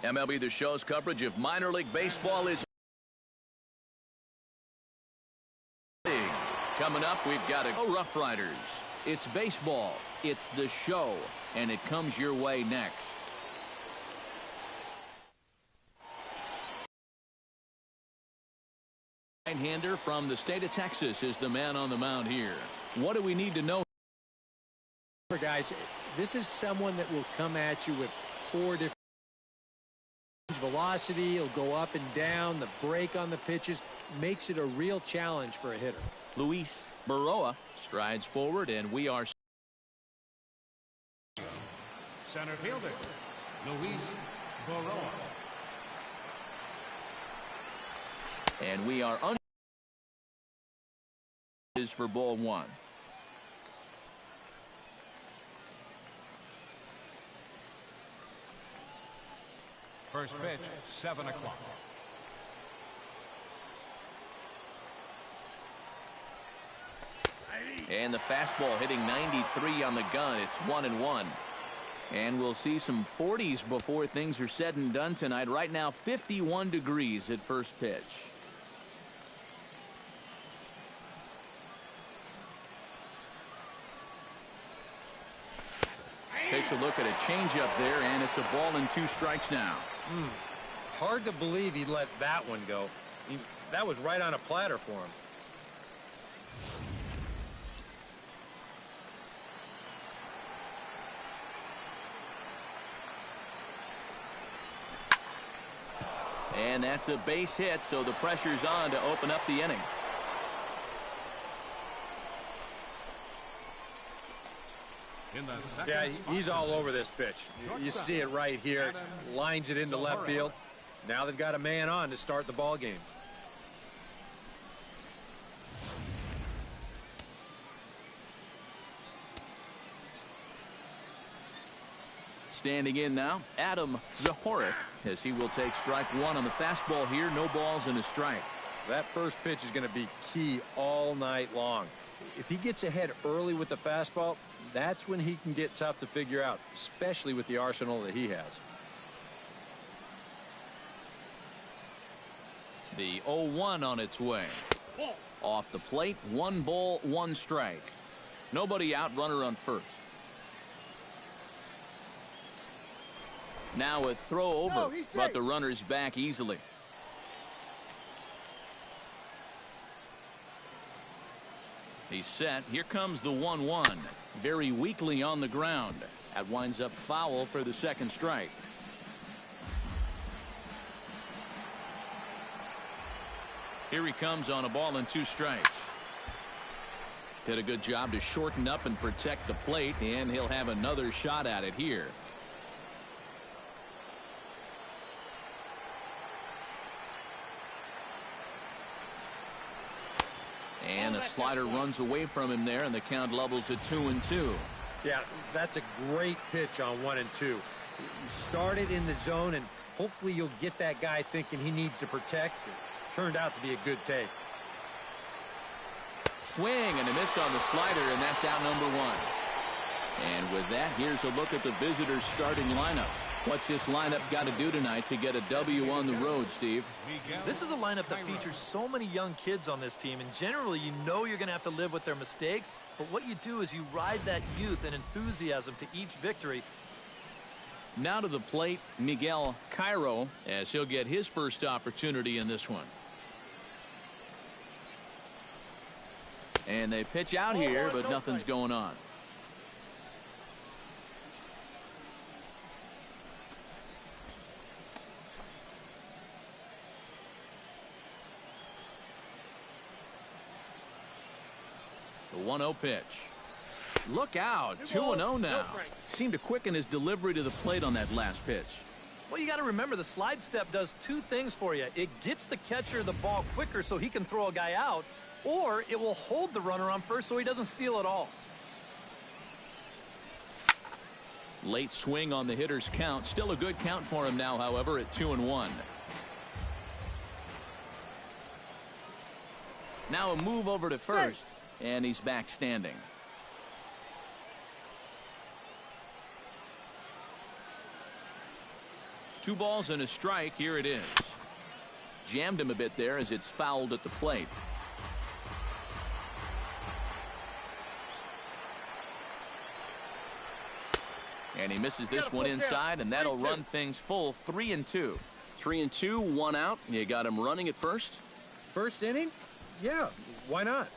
MLB The Show's coverage of minor league baseball is coming up. We've got a RoughRiders. It's baseball. It's the show, and it comes your way next. Right-hander from the state of Texas is the man on the mound here. What do we need to know? Guys, this is someone that will come at you with 4 different velocity. He'll go up and down. The break on the pitches makes it a real challenge for a hitter. Luis Baroa strides forward, and we are center fielder Luis Baroa. And we are is for ball 1. First pitch, 7 o'clock. And the fastball hitting 93 on the gun. It's 1-1. And we'll see some 40s before things are said and done tonight. Right now, 51 degrees at first pitch. Takes a look at a changeup there, and it's a ball and 2 strikes now. Hard to believe he let that one go. That was right on a platter for him. And that's a base hit, so the pressure's on to open up the inning. Yeah, he's all over this pitch. You see it right here. Lines it into left field. Now they've got a man on to start the ball game. Standing in now, Adam Zahorik, as he will take strike 1 on the fastball here. No balls and a strike. That first pitch is going to be key all night long. If he gets ahead early with the fastball, that's when he can get tough to figure out, especially with the arsenal that he has. The 0-1 on its way. Off the plate, 1 ball, 1 strike. Nobody out, runner on first. Now a throw over, but the runner's back easily. He's set. Here comes the 1-1. Very weakly on the ground. That winds up foul for the second strike. Here he comes on a ball and 2 strikes. Did a good job to shorten up and protect the plate, and he'll have another shot at it here. And a slider runs away from him there, and the count levels at 2-2. Yeah, that's a great pitch on 1 and 2. You start it in the zone, and hopefully you'll get that guy thinking he needs to protect. It turned out to be a good take. Swing and a miss on the slider, and that's out number 1. And with that, here's a look at the visitors' starting lineup. What's this lineup got to do tonight to get a W on the road, Steve? This is a lineup that features so many young kids on this team, and generally you know you're going to have to live with their mistakes, but what you do is you ride that youth and enthusiasm to each victory. Now to the plate, Miguel Cairo, as he'll get his first opportunity in this one. And they pitch out here, but nothing's going on. The 1-0 pitch. Look out. 2-0 now. Seemed to quicken his delivery to the plate on that last pitch. Well, you got to remember the slide step does 2 things for you. It gets the catcher the ball quicker so he can throw a guy out, or it will hold the runner on first so he doesn't steal it all. Late swing on the hitter's count. Still a good count for him now, however, at 2-1. Now a move over to first. And he's back standing. 2 balls and a strike. Here it is. Jammed him a bit there as it's fouled at the plate. And he misses this one inside, and that'll run things full 3-2. 3-2, 1 out. You got him running at first. First inning? Yeah, why not?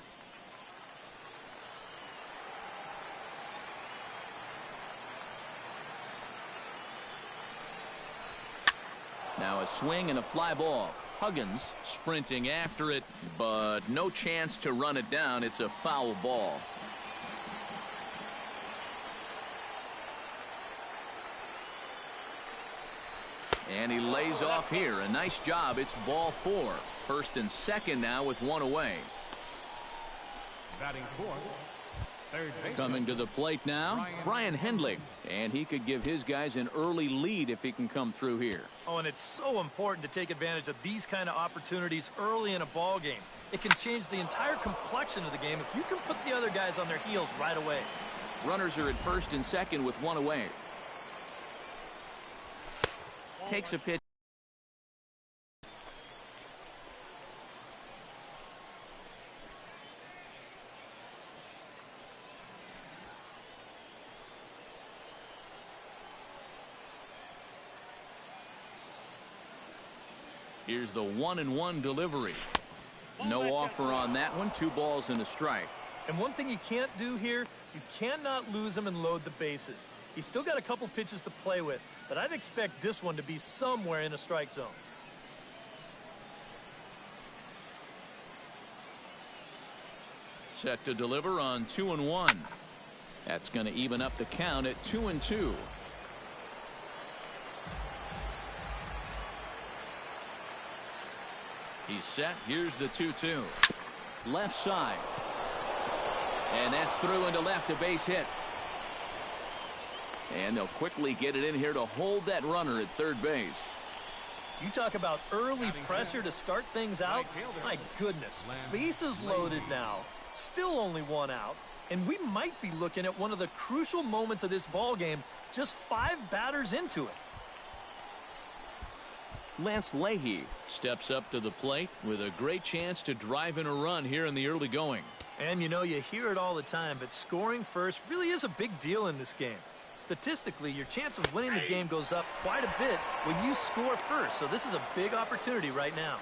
Now a swing and a fly ball. Huggins sprinting after it, but no chance to run it down. It's a foul ball. And he lays off here. A nice job. It's ball 4. First and second now with 1 away. Batting fourth, third baseman. Coming to the plate now, Brian Hendley. And he could give his guys an early lead if he can come through here. Oh, and it's so important to take advantage of these kind of opportunities early in a ball game. It can change the entire complexion of the game if you can put the other guys on their heels right away. Runners are at first and second with 1 away. Takes a pitch. Here's the 1-1 delivery. No offer on that one. 2 balls and a strike. And one thing you can't do here, you cannot lose him and load the bases. He's still got a couple pitches to play with, but I'd expect this one to be somewhere in a strike zone. Set to deliver on 2-1. That's going to even up the count at 2-2. He's set. Here's the 2-2. Left side. And that's through into left, a base hit. And they'll quickly get it in here to hold that runner at third base. You talk about early pressure to start things out. My goodness, bases loaded now. Still only 1 out. And we might be looking at one of the crucial moments of this ball game, just 5 batters into it. Lance Leahy steps up to the plate with a great chance to drive in a run here in the early going. And you know, you hear it all the time, but scoring first really is a big deal in this game. Statistically, your chance of winning the game goes up quite a bit when you score first. So this is a big opportunity right now.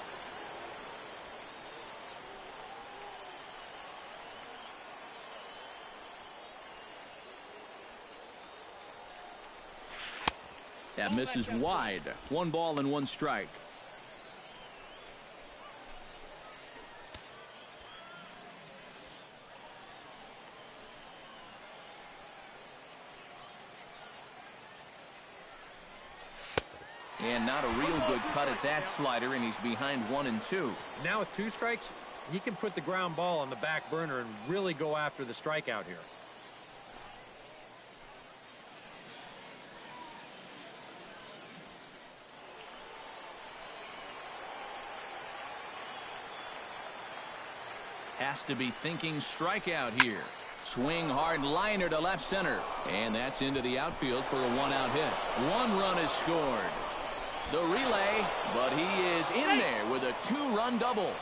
That misses wide. 1 ball and 1 strike. And not a real good cut at that slider, and he's behind 1-2. Now with 2 strikes, he can put the ground ball on the back burner and really go after the strikeout here. Has to be thinking strikeout here. Swing hard liner to left center. And that's into the outfield for a 1-out hit. 1 run is scored. The relay, but he is in there with a 2-run double.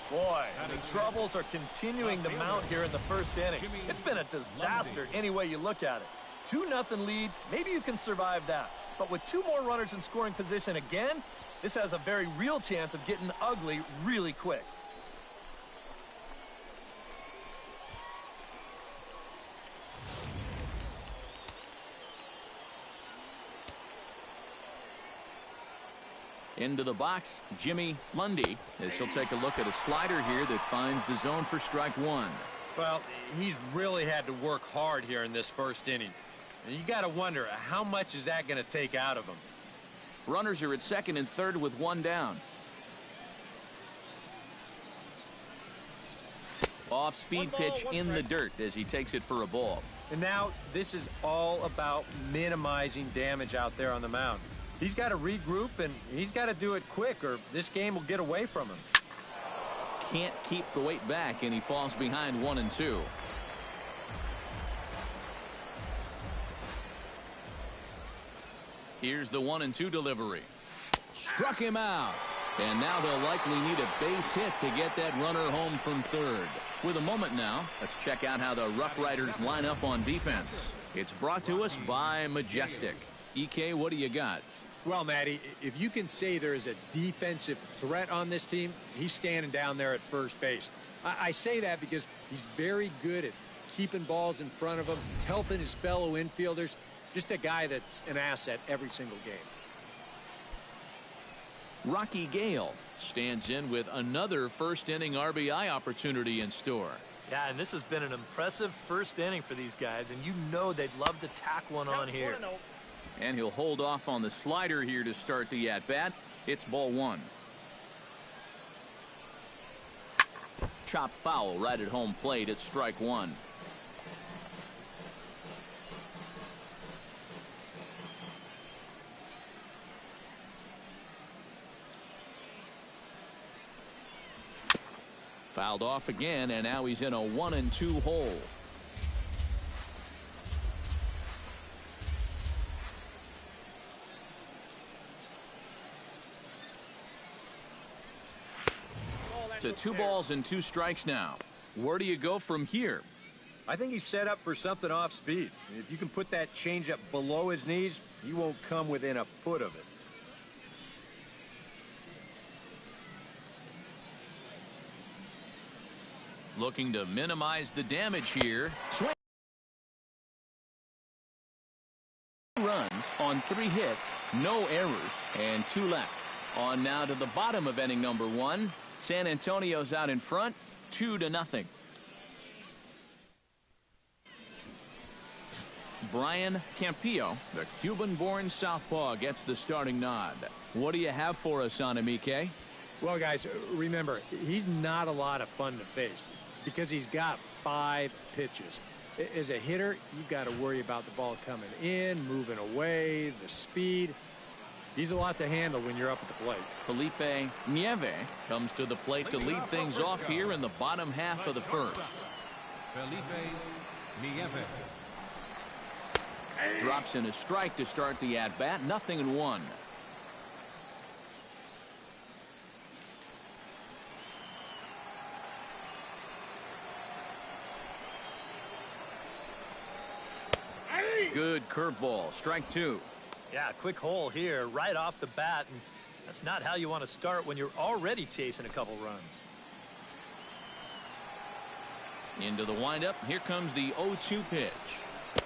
Boy, the troubles are continuing to mount here in the first inning. It's been a disaster any way you look at it. 2-0 lead, maybe you can survive that. But with 2 more runners in scoring position again, this has a very real chance of getting ugly really quick. Into the box, Jimmy Lundy, as he'll take a look at a slider here that finds the zone for strike 1. Well, he's really had to work hard here in this first inning. You got to wonder, how much is that going to take out of him? Runners are at second and third with 1 down. Off-speed pitch in the dirt as he takes it for a ball. And now this is all about minimizing damage out there on the mound. He's got to regroup, and he's got to do it quick, or this game will get away from him. Can't keep the weight back, and he falls behind 1-2. Here's the 1-2 delivery. Struck him out. And now they'll likely need a base hit to get that runner home from third. With a moment now, let's check out how the RoughRiders line up on defense. It's brought to us by Majestic. EK, what do you got? Well, Matty, if you can say there is a defensive threat on this team, he's standing down there at first base. I say that because he's very good at keeping balls in front of him, helping his fellow infielders. Just a guy that's an asset every single game. Rocky Gale stands in with another first-inning RBI opportunity in store. Yeah, and this has been an impressive first inning for these guys, and you know they'd love to tack one on here. And he'll hold off on the slider here to start the at-bat. It's ball one. Chop foul right at home plate. It's strike one. Fouled off again, and now he's in a 1-2 hole. To 2 balls and 2 strikes now. Where do you go from here? I think he's set up for something off speed. If you can put that changeup below his knees, he won't come within a foot of it. Looking to minimize the damage here. Swing. Runs on 3 hits, no errors, and 2 left. On now to the bottom of inning number 1. San Antonio's out in front, 2-0. Brian Campillo, the Cuban-born southpaw, gets the starting nod. What do you have for us on him, EK? Well, guys, remember, he's not a lot of fun to face because he's got 5 pitches. As a hitter, you've got to worry about the ball coming in, moving away, the speed. He's a lot to handle when you're up at the plate. Felipe Nieve comes to the plate to lead things off here in the bottom half of the first. Felipe Nieve. Drops in a strike to start the at-bat. 0-1. Good curveball. Strike 2. Yeah, quick hole here right off the bat, and that's not how you want to start when you're already chasing a couple runs. Into the windup. Here comes the 0-2 pitch.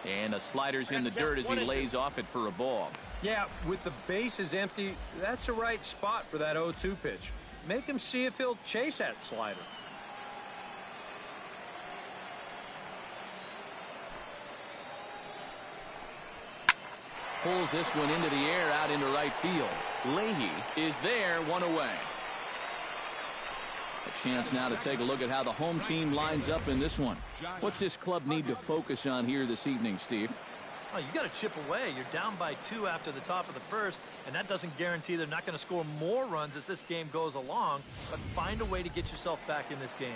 And a slider's in the dirt as he lays off it for a ball. Yeah, with the bases empty, that's the right spot for that 0-2 pitch. Make him see if he'll chase that slider. Pulls this one into the air out into right field. Leahy is there, 1 away. A chance now to take a look at how the home team lines up in this one. What's this club need to focus on here this evening, Steve? Oh, you got to chip away. You're down by 2 after the top of the first, and that doesn't guarantee they're not going to score more runs as this game goes along, but find a way to get yourself back in this game.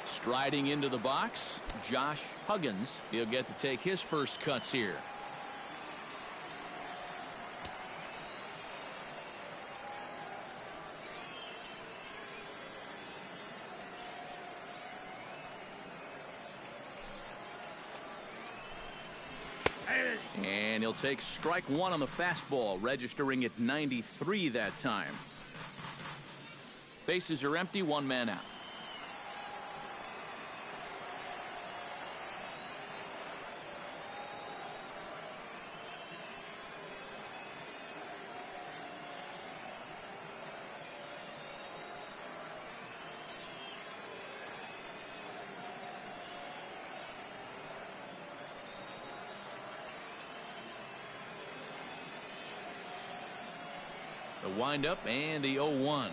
Striding into the box, Josh Huggins. He'll get to take his first cuts here. And he'll take strike 1 on the fastball, registering at 93 that time. Bases are empty, 1 man out. The windup and the 0-1.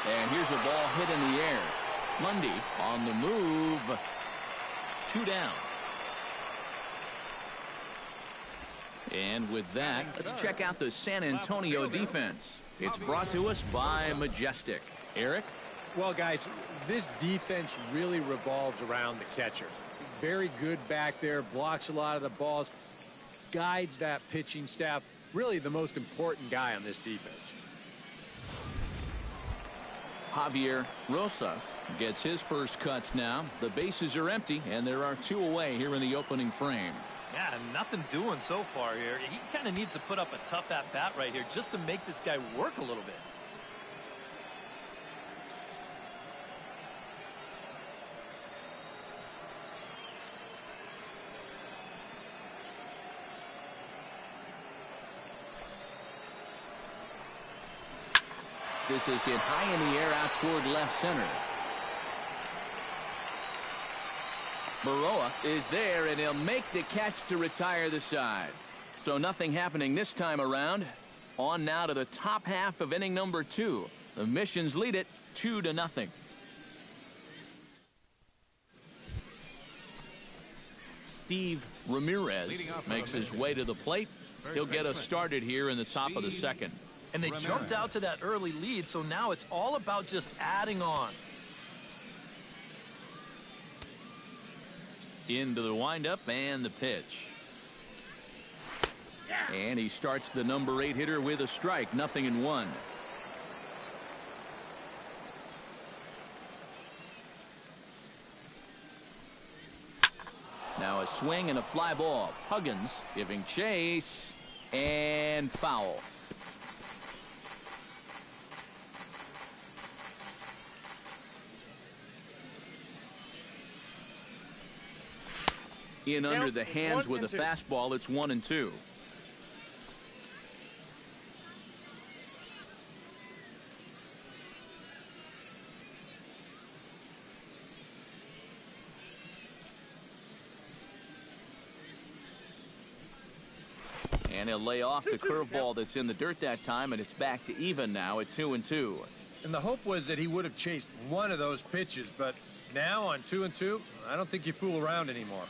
And here's a ball hit in the air. Lundy on the move. 2 down. And with that, let's check out the San Antonio defense. It's brought to us by Majestic. Eric? Well, guys, this defense really revolves around the catcher. Very good back there, blocks a lot of the balls. guides that pitching staff. Really the most important guy on this defense. Javier Rosas gets his first cuts now. The bases are empty, and there are 2 away here in the opening frame. Yeah, nothing doing so far here. He kind of needs to put up a tough at-bat right here just to make this guy work a little bit. This is hit high in the air out toward left center. Baroa is there, and he'll make the catch to retire the side. So nothing happening this time around. On now to the top half of inning number 2. The Missions lead it 2-0. Steve Ramirez makes his way to the plate. He'll get us started here in the top of the second. And they jumped out to that early lead, so now it's all about just adding on. Into the windup and the pitch. And he starts the number 8 hitter with a strike. 0-1. Now a swing and a fly ball. Huggins giving chase, and foul. In under the hands with a fastball. It's 1-2. And he'll lay off the curveball that's in the dirt that time, and it's back to even now at 2-2. And the hope was that he would have chased one of those pitches, but now on 2-2, I don't think you fool around anymore.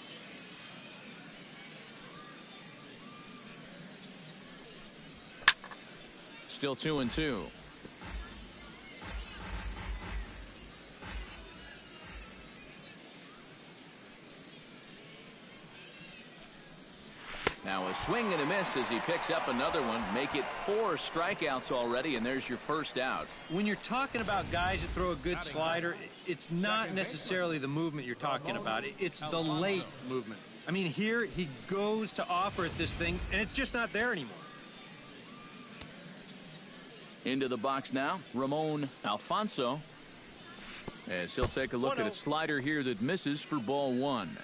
Still 2-2. Now a swing and a miss as he picks up another one. Make it 4 strikeouts already, and there's your first out. When you're talking about guys that throw a good slider, it's not necessarily the movement you're talking about. It's the late movement. I mean, here he goes to offer at this thing, and it's just not there anymore. Into the box now, Ramon Alfonso, as he'll take a look at a slider here that misses for ball 1.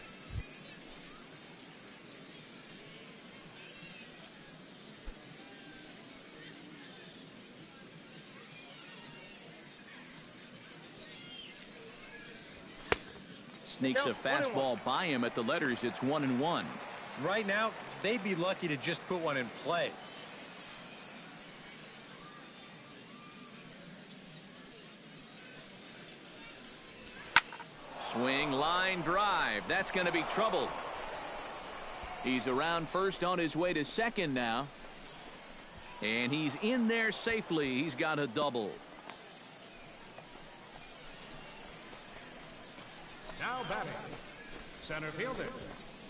Sneaks a fastball by him at the letters. It's 1-1. Right now, they'd be lucky to just put one in play. Swing, line, drive. That's going to be trouble. He's around first on his way to second now. And he's in there safely. He's got a double. Now batting, center fielder,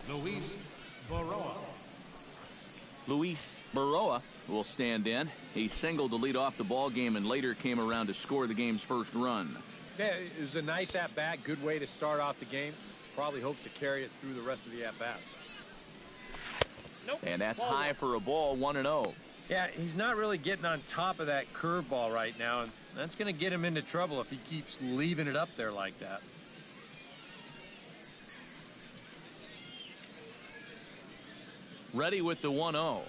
Luis Baroa. Luis Baroa will stand in. He singled to lead off the ball game and later came around to score the game's first run. Yeah, it was a nice at-bat, good way to start off the game. Probably hopes to carry it through the rest of the at-bats. Nope. And that's high for a ball, 1-0. Yeah, he's not really getting on top of that curveball right now, and that's going to get him into trouble if he keeps leaving it up there like that. Ready with the 1-0.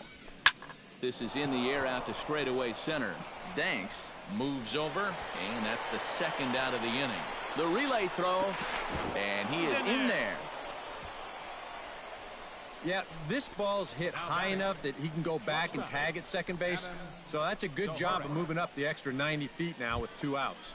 This is in the air out to straightaway center. Danks moves over, and that's the second out of the inning. The relay throw, and he is in there. Yeah, this ball's hit high enough that he can go back and tag at second base. So that's a good job of moving up the extra 90 feet now with 2 outs.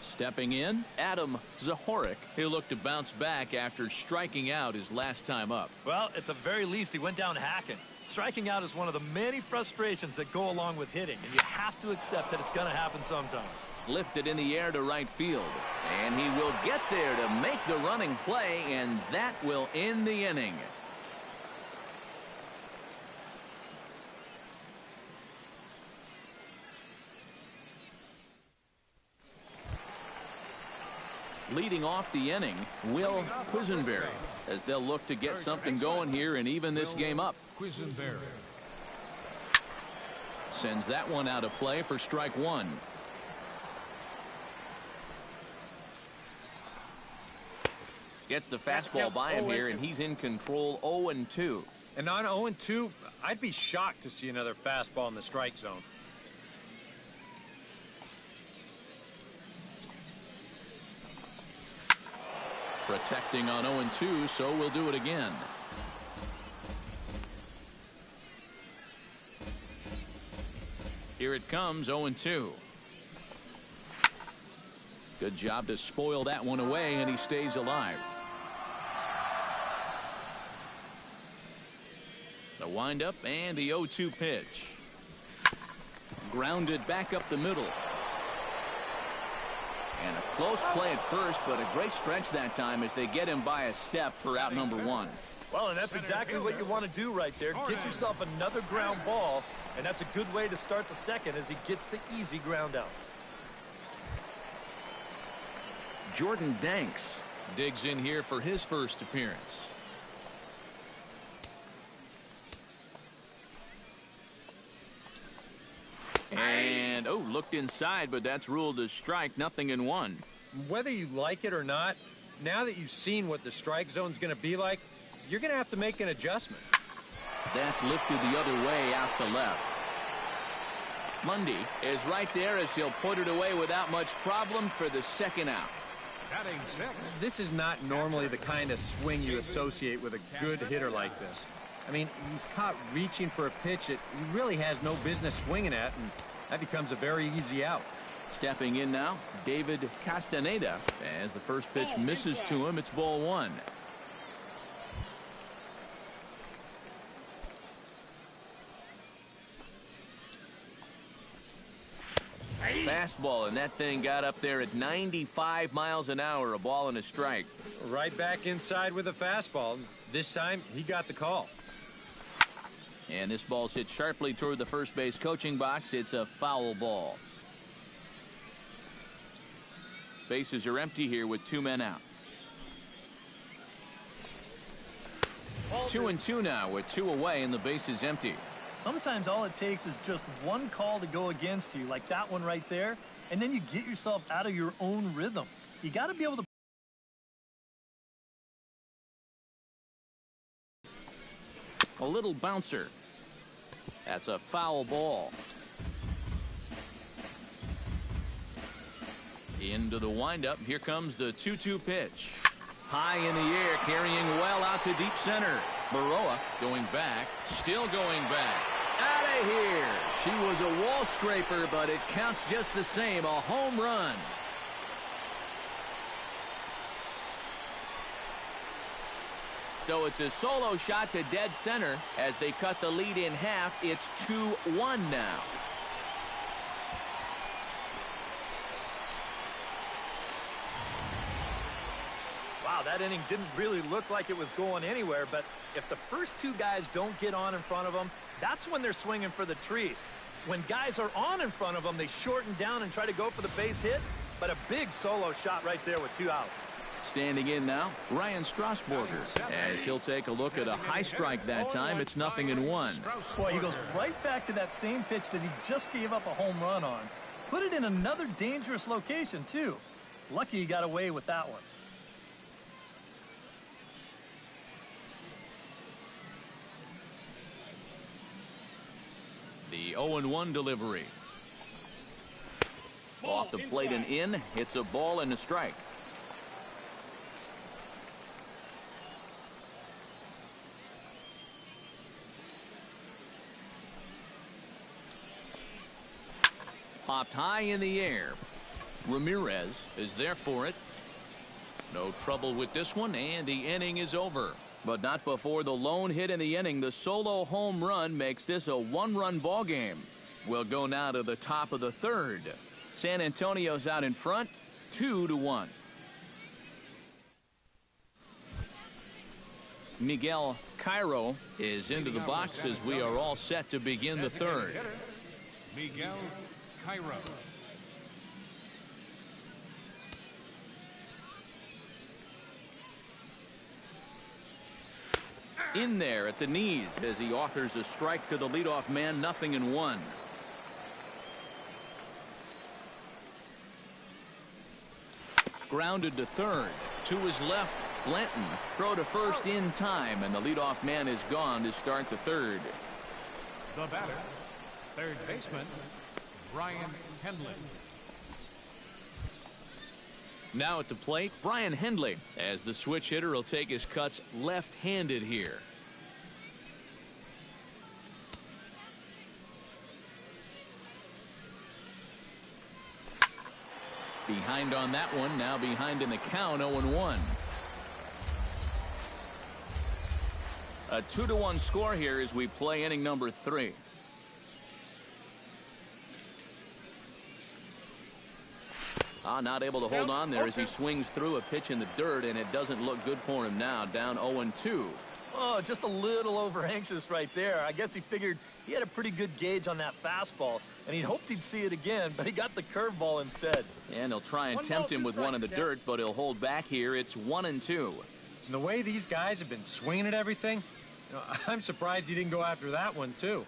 Stepping in, Adam Zahorik. He'll look to bounce back after striking out his last time up. Well, at the very least, he went down hacking. Striking out is one of the many frustrations that go along with hitting, and you have to accept that it's going to happen sometimes. Lifted in the air to right field, and he will get there to make the running play, and that will end the inning. Leading off the inning, Will Quisenberry, as they'll look to get something going here and even this game up. Quisenberry. Sends that one out of play for strike one. Gets the fastball by him here, and he's in control. 0-2. And on 0-2, I'd be shocked to see another fastball in the strike zone. Protecting on 0-2, so we'll do it again. Here it comes, 0-2. Good job to spoil that one away, and he stays alive. The windup and the 0-2 pitch. Grounded back up the middle. And a close play at first, but a great stretch that time as they get him by a step for out number one. Well, and that's exactly what you want to do right there. Get yourself another ground ball, and that's a good way to start the second as he gets the easy ground out. Jordan Danks digs in here for his first appearance. And, oh, looked inside, but that's ruled as strike, 0-1. Whether you like it or not, now that you've seen what the strike zone's going to be like, you're going to have to make an adjustment. That's lifted the other way out to left. Mundy is right there as he'll put it away without much problem for the second out. Batting six. This is not normally the kind of swing you associate with a good hitter like this. I mean, he's caught reaching for a pitch that he really has no business swinging at, and that becomes a very easy out. Stepping in now, David Castaneda. As the first pitch misses to him, it's ball one. Fastball, and that thing got up there at 95 miles an hour, a ball and a strike. Right back inside with a fastball. This time, he got the call. And this ball's hit sharply toward the first base coaching box. It's a foul ball. Bases are empty here with 2 men out. 2-2 now with 2 away and the base is empty. Sometimes all it takes is just one call to go against you, like that one right there, and then you get yourself out of your own rhythm. You got to be able to. A little bouncer. That's a foul ball. Into the windup. Here comes the 2-2 pitch. High in the air, carrying well out to deep center. Baroa going back, still going back. Out of here. She was a wall scraper, but it counts just the same. A home run. So it's a solo shot to dead center as they cut the lead in half. It's 2-1 now. Wow, that inning didn't really look like it was going anywhere, but if the first 2 guys don't get on in front of them, that's when they're swinging for the trees. When guys are on in front of them, they shorten down and try to go for the base hit, but a big solo shot right there with 2 outs. Standing in now, Ryan Strasburger, as he'll take a look at a high strike that time. It's 0-1. Boy, he goes right back to that same pitch that he just gave up a home run on. Put it in another dangerous location, too. Lucky he got away with that one. The 0-1 delivery. Off the plate and in. It's a ball and a strike. Popped high in the air. Ramirez is there for it. No trouble with this one, and the inning is over. But not before the lone hit in the inning. The solo home run makes this a 1-run ball game. We'll go now to the top of the third. San Antonio's out in front, 2-1. Miguel Cairo is into the box as we are all set to begin the third. Miguel Cairo. In there at the knees as he offers a strike to the leadoff man, 0-1. Grounded to third. To his left, Blanton. Throw to first in time, and the leadoff man is gone to start the third. The batter, third baseman, Brian Henley. Now at the plate, Brian Henley, as the switch hitter will take his cuts left-handed here. Behind on that one, now behind in the count, 0-1. A 2-1 score here as we play inning number 3. Not able to hold on there as he swings through a pitch in the dirt, and it doesn't look good for him now. Down 0-2. Oh, just a little over anxious right there. I guess he figured he had a pretty good gauge on that fastball, and he hoped he'd see it again, but he got the curveball instead. And he'll try and tempt him with one in the dirt, but he'll hold back here. It's 1-2. And the way these guys have been swinging at everything, I'm surprised he didn't go after that one, too.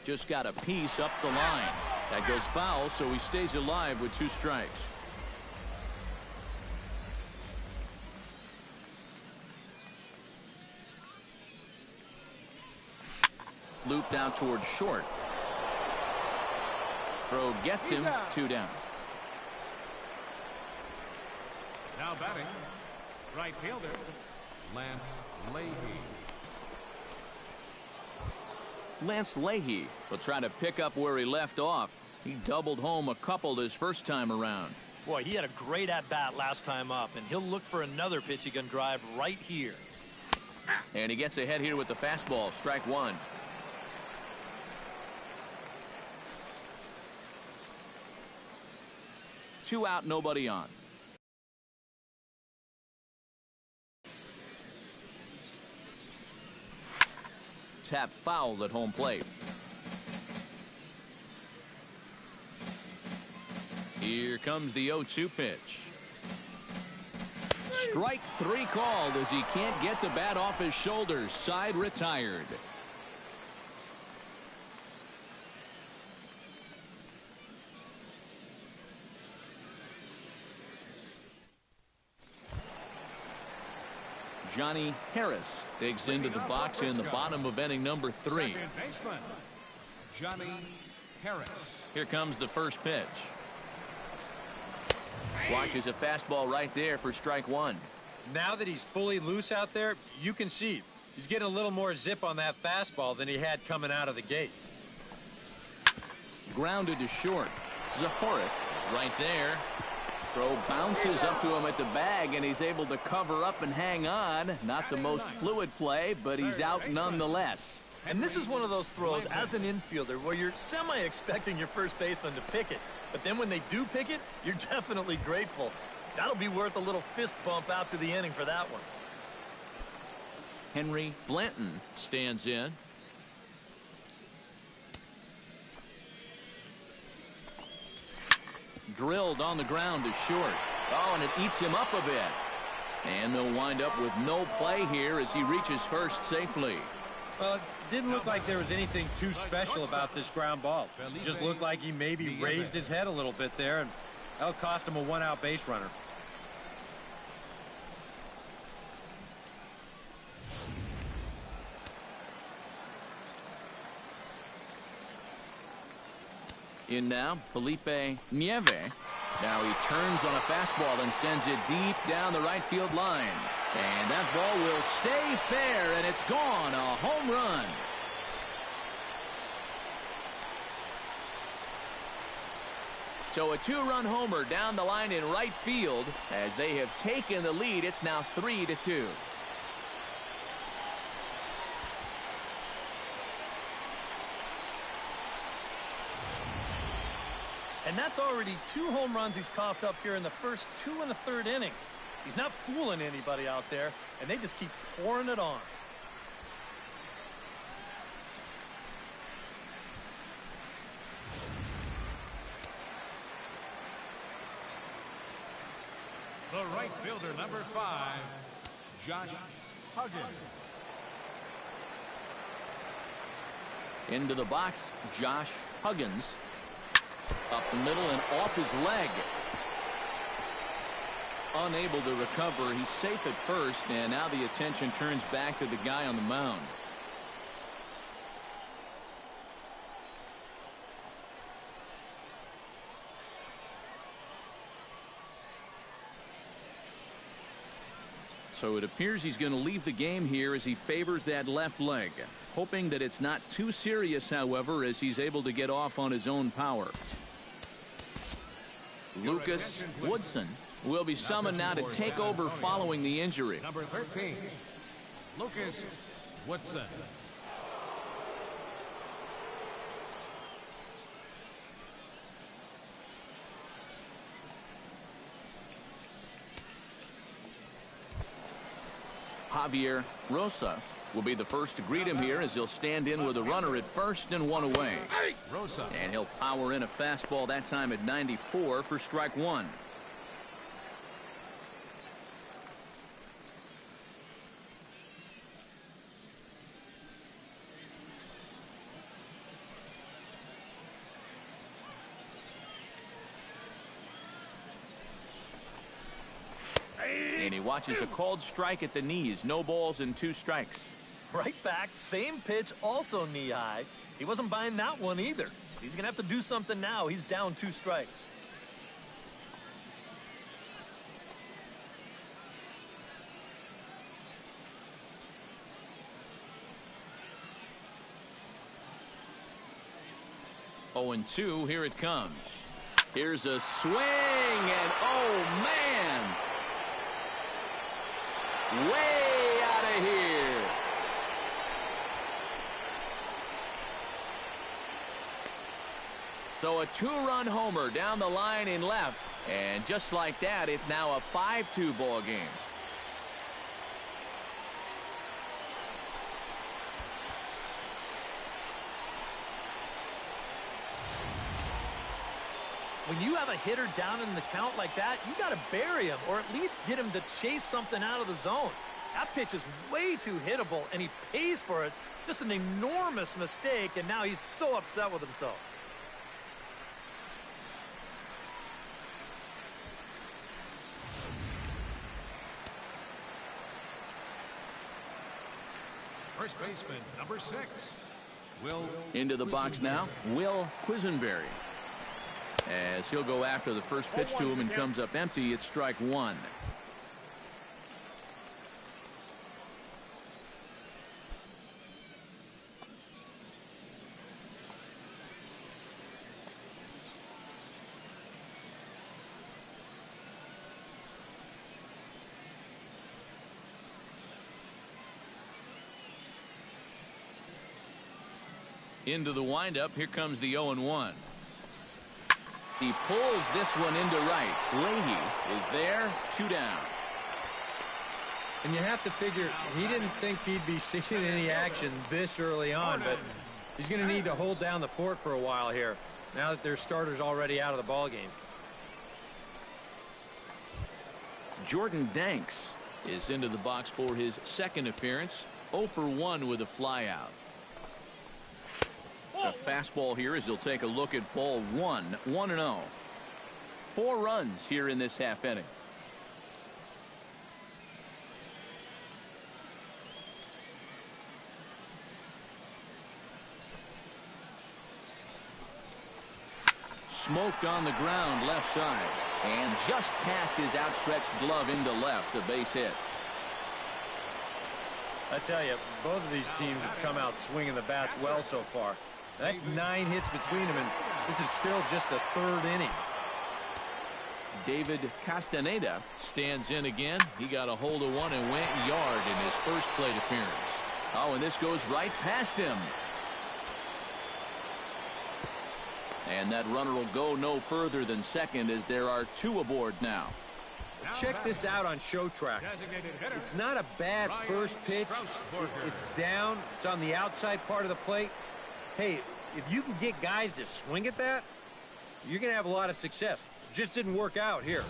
Just got a piece up the line. That goes foul, so he stays alive with 2 strikes. Looped out towards short. Throw gets him. 2 down. Now batting, right fielder, Lance Leahy. Lance Leahy will try to pick up where he left off. He doubled home a couple his first time around. Boy, he had a great at-bat last time up, and he'll look for another pitch he can drive right here. And he gets ahead here with the fastball. Strike 1. Two out, nobody on. Tap fouled at home plate. Here comes the 0-2 pitch. Strike 3 called as he can't get the bat off his shoulders. Side retired. Johnny Harris digs into the box in the bottom of inning number 3. Second baseman, Johnny Harris. Here comes the first pitch. Watches a fastball right there for strike 1. Now that he's fully loose out there, you can see he's getting a little more zip on that fastball than he had coming out of the gate. Grounded to short. Zahorik is right there. Throw bounces up to him at the bag, and he's able to cover up and hang on. Not the most fluid play, but he's out nonetheless. And this is one of those throws as an infielder where you're semi-expecting your first baseman to pick it. But then when they do pick it, you're definitely grateful. That'll be worth a little fist bump out to the inning for that one. Henry Blanton stands in. Drilled on the ground to short. Oh, and it eats him up a bit. And they'll wind up with no play here as he reaches first safely. Well, it didn't look like there was anything too special about this ground ball. It just looked like he maybe raised his head a little bit there, and that'll cost him a 1-out base runner. In now, Felipe Nieve. Now he turns on a fastball and sends it deep down the right field line. And that ball will stay fair, and it's gone. A home run. So a 2-run homer down the line in right field. As they have taken the lead, it's now 3-2. And that's already 2 home runs he's coughed up here in the first 2 and the 3rd innings. He's not fooling anybody out there, and they just keep pouring it on. The right fielder, number 5, Josh Huggins. Into the box, Josh Huggins. Up the middle and off his leg. Unable to recover. He's safe at first, and now the attention turns back to the guy on the mound. So it appears he's going to leave the game here as he favors that left leg. Hoping that it's not too serious, however, as he's able to get off on his own power. Lucas Woodson will be summoned now to take over following the injury. Number 13, Lucas Woodson. Javier Rosas will be the first to greet him here as he'll stand in with a runner at first and one away. And he'll power in a fastball that time at 94 for strike one. And he watches a called strike at the knees. No balls and 2 strikes. Right back, same pitch, also knee high. He wasn't buying that one either. He's going to have to do something now. He's down 2 strikes. Oh, and 2, here it comes. Here's a swing, and oh, man! Way out of here. So a 2-run homer down the line in left. And just like that, it's now a 5-2 ball game. When you have a hitter down in the count like that, you got to bury him or at least get him to chase something out of the zone. That pitch is way too hittable, and he pays for it. Just an enormous mistake, and now he's so upset with himself. First baseman, number 6, Will. Into the box now, Will Quisenberry. As he'll go after the first pitch to him and comes up empty, it's strike one. Into the windup, here comes the 0-1. He pulls this one into right. Leahy is there, 2 down. And you have to figure he didn't think he'd be seeing any action this early on, but he's going to need to hold down the fort for a while here, now that their starter's already out of the ballgame. Jordan Danks is into the box for his second appearance. 0 for 1 with a flyout. A fastball here as he'll take a look at ball 1, 1-0. 4 runs here in this half inning. Smoked on the ground left side and just past his outstretched glove into left, a base hit. I tell you, both of these teams have come out swinging the bats well so far. That's 9 hits between them, and this is still just the 3rd inning. David Castaneda stands in again. He got a hold of one and went yard in his first plate appearance. Oh, and this goes right past him. And that runner will go no further than second as there are 2 aboard now. Check this out on Show Track. It's not a bad first pitch. It's down. It's on the outside part of the plate. Hey, if you can get guys to swing at that, you're going to have a lot of success. Just didn't work out here.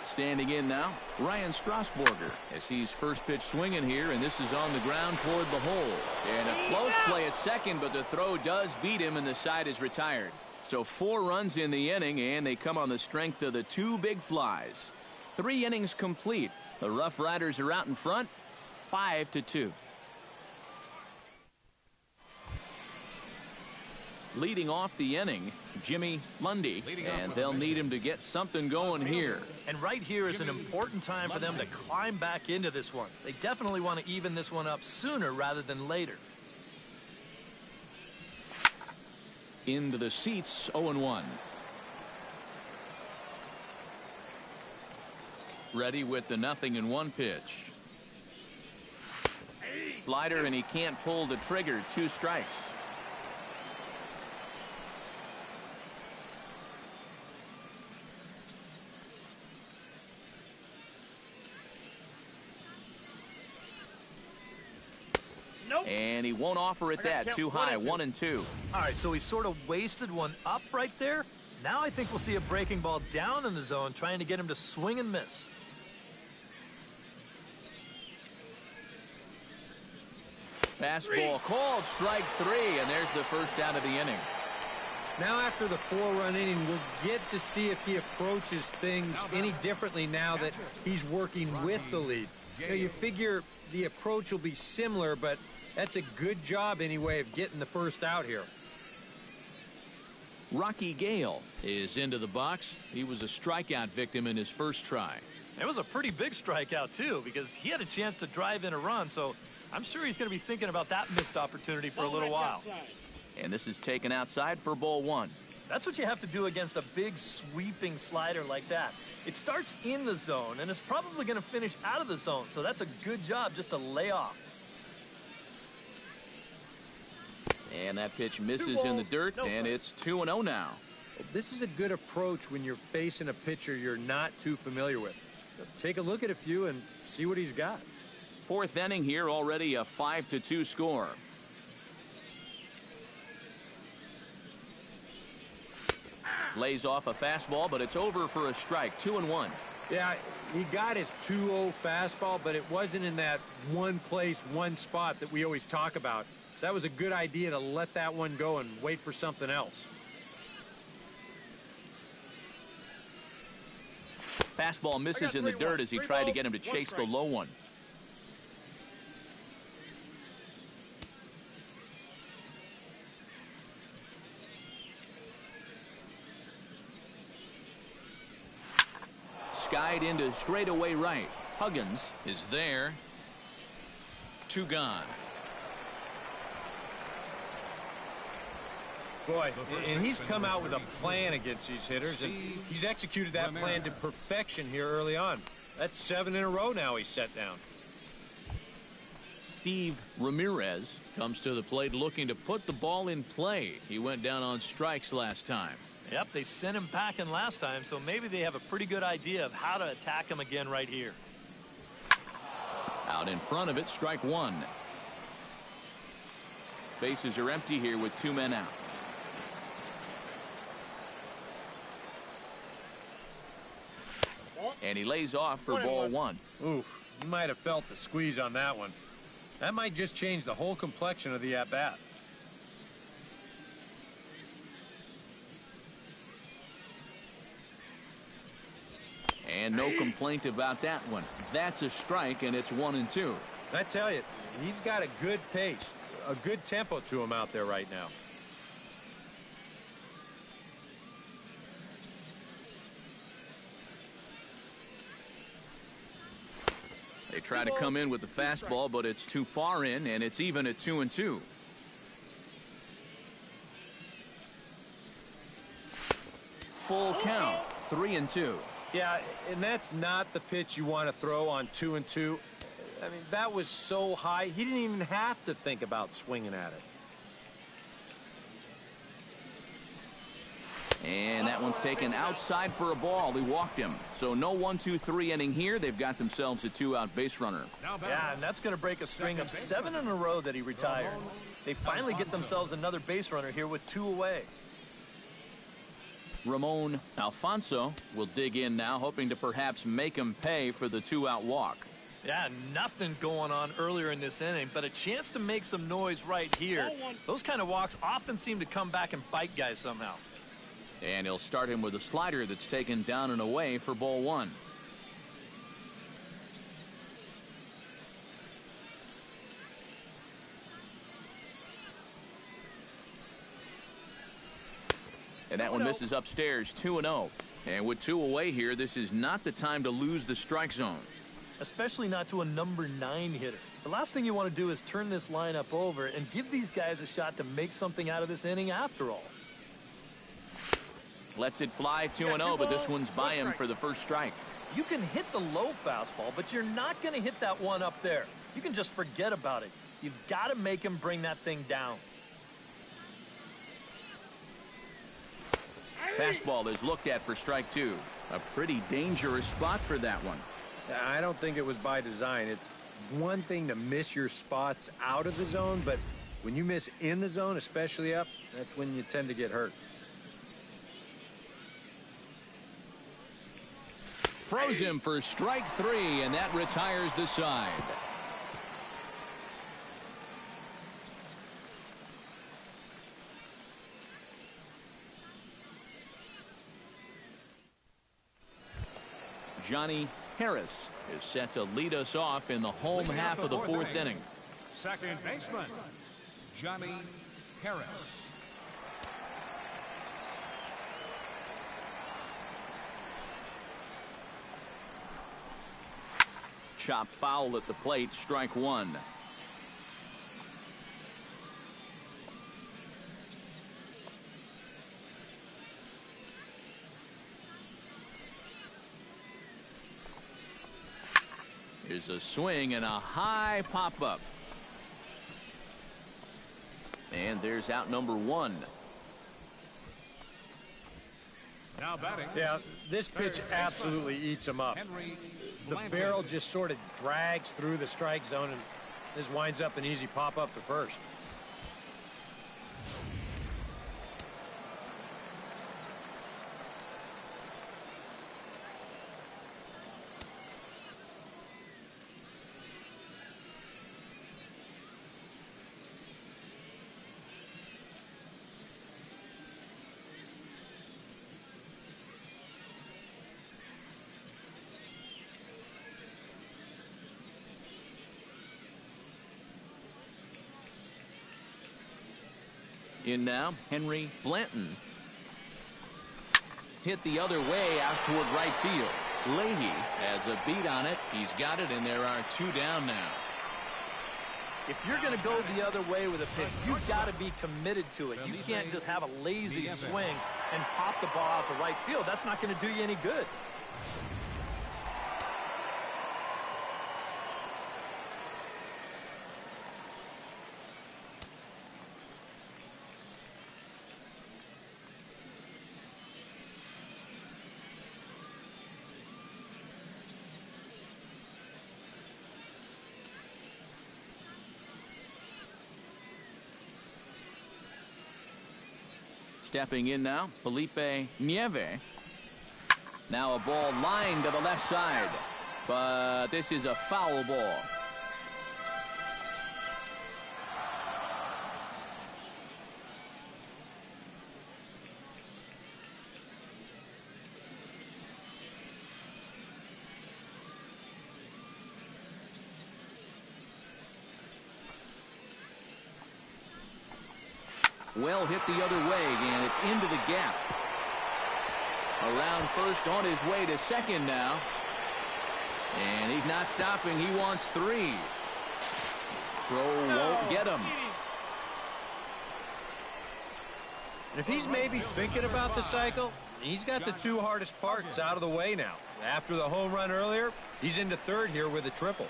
Standing in now, Ryan Strasburger, as he's first pitch swinging here, and this is on the ground toward the hole. And a close play at second, but the throw does beat him, and the side is retired. So 4 runs in the inning, and they come on the strength of the 2 big flies. 3 innings complete. The RoughRiders are out in front, 5-2. Leading off the inning, Jimmy Lundy, and they'll need him to get something going here. And right here is an important time for them to climb back into this one. They definitely want to even this one up sooner rather than later. Into the seats, 0-1. Ready with the 0-1 pitch. Slider, and he can't pull the trigger. 2 strikes. And he won't offer it that. Too high. 1-2. All right, so he sort of wasted one up right there. Now I think we'll see a breaking ball down in the zone, trying to get him to swing and miss. Fastball called, strike 3, and there's the first out of the inning. Now after the 4-run inning, we'll get to see if he approaches things any differently now that he's working with the lead. You figure the approach will be similar, but that's a good job anyway of getting the first out here. Rocky Gale is into the box. He was a strikeout victim in his first try. It was a pretty big strikeout, too, because he had a chance to drive in a run, so I'm sure he's going to be thinking about that missed opportunity for a little while. And this is taken outside for ball 1. That's what you have to do against a big sweeping slider like that. It starts in the zone, and it's probably going to finish out of the zone, so that's a good job just to lay off. And that pitch misses in the dirt, and it's 2-0 now. This is a good approach when you're facing a pitcher you're not too familiar with. Take a look at a few and see what he's got. 4th inning here, already a 5-2 score. Lays off a fastball, but it's over for a strike. 2-1. Yeah, he got his 2-0 fastball, but it wasn't in that one place, one spot that we always talk about. So that was a good idea to let that one go and wait for something else. Fastball misses in the dirt as he tried to get him to chase the low one. Skied into straightaway right. Huggins is there. 2 gone. Boy, and he's come out with a plan against these hitters, and he's executed that plan to perfection here early on. That's 7 in a row now he's set down. Steve Ramirez comes to the plate looking to put the ball in play. He went down on strikes last time. Yep, they sent him packing last time, so maybe they have a pretty good idea of how to attack him again right here. Out in front of it, strike 1. Bases are empty here with 2 men out. And he lays off for ball 1. Ooh, he might have felt the squeeze on that one. That might just change the whole complexion of the at-bat. And no complaint about that one. That's a strike, and it's 1-2. I tell you, he's got a good pace, a good tempo to him out there right now. They try to come in with the fastball, but it's too far in, and it's even at 2-2. Full count, 3-2. Yeah, and that's not the pitch you want to throw on 2-2. I mean, that was so high, he didn't even have to think about swinging at it. And that one's taken outside for a ball. He walked him. So no 1-2-3 inning here. They've got themselves a 2-out base runner. Yeah, and that's going to break a string of 7 in a row that he retired. They finally get themselves another base runner here with 2 away. Ramon Alfonso will dig in now, hoping to perhaps make him pay for the 2-out walk. Yeah, nothing going on earlier in this inning, but a chance to make some noise right here. Those kind of walks often seem to come back and bite guys somehow. And he'll start him with a slider that's taken down and away for ball 1. And that one misses upstairs, 2-0. And with 2 away here, this is not the time to lose the strike zone. Especially not to a number 9 hitter. The last thing you want to do is turn this lineup over and give these guys a shot to make something out of this inning after all. Lets it fly 2-0, but this one's by him for the first strike. You can hit the low fastball, but you're not going to hit that one up there. You can just forget about it. You've got to make him bring that thing down. Fastball is looked at for strike 2. A pretty dangerous spot for that one. I don't think it was by design. It's one thing to miss your spots out of the zone, but when you miss in the zone, especially up, that's when you tend to get hurt. Froze him for strike 3, and that retires the side. Johnny Harris is set to lead us off in the home half of the 4th inning. Second baseman, Johnny Harris. Chop foul at the plate, strike 1. Here's a swing and a high pop-up. And there's out number 1. Now batting. Yeah, this pitch absolutely eats him up. The barrel just sort of drags through the strike zone, and this winds up an easy pop-up to first. In now, Henry Blanton. Hit the other way out toward right field. Leahy has a beat on it. He's got it, and there are 2 down now. If you're going to go the other way with a pitch, you've got to be committed to it. You can't just have a lazy swing and pop the ball out to right field. That's not going to do you any good. Stepping in now, Felipe Nieve. Now a ball lined to the left side, but this is a foul ball. Well hit the other way, and it's into the gap. Around first, on his way to second now. And he's not stopping. He wants 3. Throw won't get him. And if he's maybe thinking about the cycle, he's got the 2 hardest parts out of the way now. After the home run earlier, he's into third here with a triple.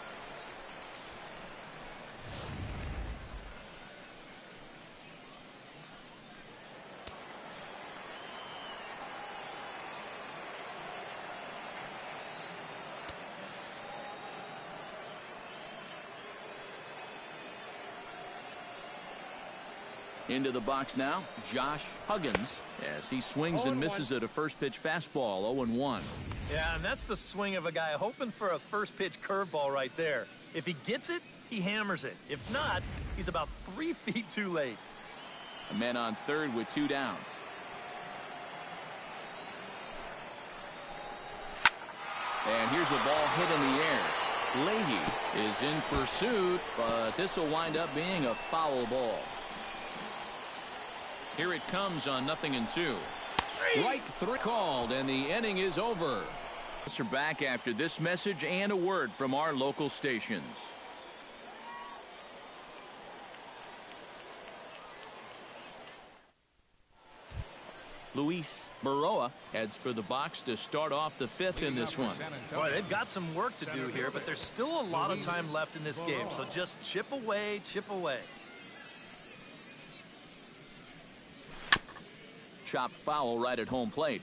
Into the box now, Josh Huggins, as he swings and misses at a first pitch fastball, 0-1. Yeah, and that's the swing of a guy hoping for a first pitch curveball right there. If he gets it, he hammers it. If not, he's about 3 feet too late. A man on third with 2 down. And here's a ball hit in the air. Leahy is in pursuit, but this will wind up being a foul ball. Here it comes on 0-2. Strike 3 called, and the inning is over. We're back after this message and a word from our local stations. Luis Baroa heads for the box to start off the 5th in this one. Boy, they've got some work to do here, but there's still a lot of time left in this game, so just chip away, chip away. Chopped foul right at home plate.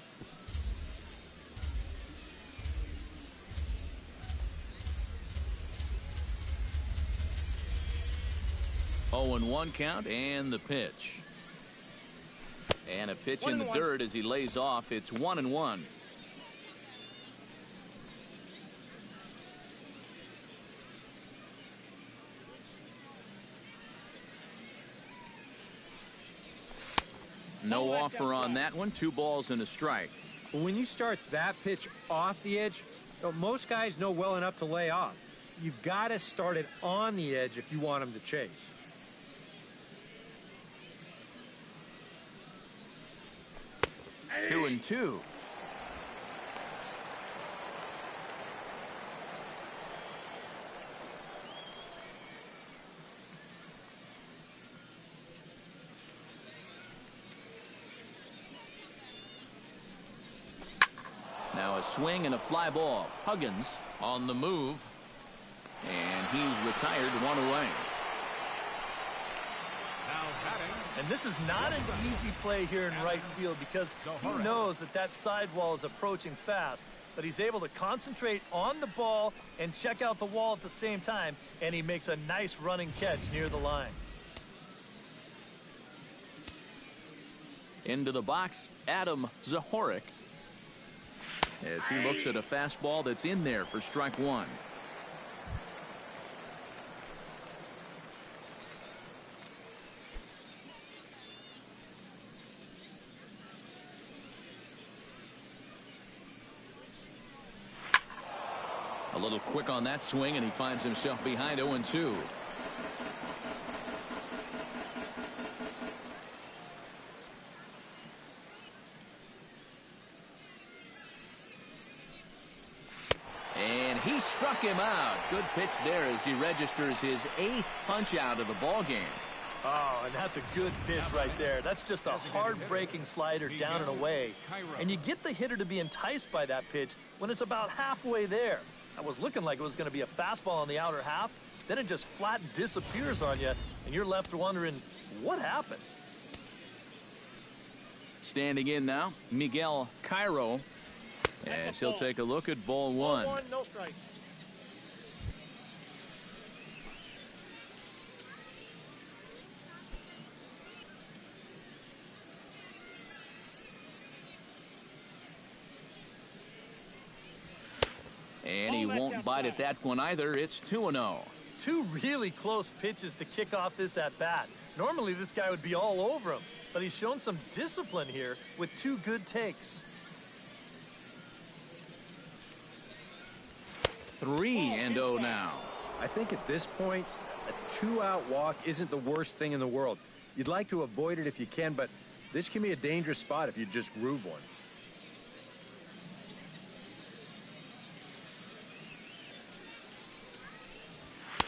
Oh, and 1 count, and the pitch. And a pitch in the dirt as he lays off. It's 1-1. No offer on that one. 2 balls and a strike. When you start that pitch off the edge, most guys know well enough to lay off. You've got to start it on the edge if you want him to chase. Hey. 2-2. Now a swing and a fly ball. Huggins on the move. And he's retired 1 away. And this is not an easy play here in right field because he knows that that sidewall is approaching fast. But he's able to concentrate on the ball and check out the wall at the same time. And he makes a nice running catch near the line. Into the box, Adam Zahorik, as he looks at a fastball that's in there for strike 1. A little quick on that swing, and he finds himself behind 0-2. And he struck him out. Good pitch there as he registers his 8th punch out of the ball game. Oh, and that's a good pitch right there. That's just a hard-breaking slider down and away. And you get the hitter to be enticed by that pitch when it's about halfway there. That was looking like it was going to be a fastball on the outer half. Then it just flat disappears on you, and you're left wondering, what happened? Standing in now, Miguel Cairo, as he'll take a look at ball 1. Ball 1, no strike. And he won't bite at that one either. It's 2-0. 2 really close pitches to kick off this at-bat. Normally this guy would be all over him, but he's shown some discipline here with 2 good takes. 3-0 now. I think at this point, a 2-out walk isn't the worst thing in the world. You'd like to avoid it if you can, but this can be a dangerous spot if you just groove one.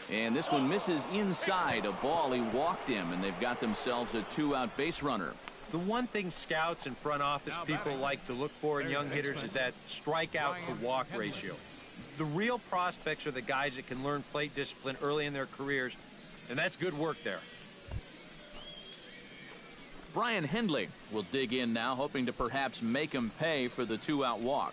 And this one misses inside a ball. He walked him, and they've got themselves a 2-out base runner. The one thing scouts and front office people like to look for in young hitters is that strikeout to walk ratio. The real prospects are the guys that can learn plate discipline early in their careers, and that's good work there. Brian Hindley will dig in now, hoping to perhaps make him pay for the 2-out walk.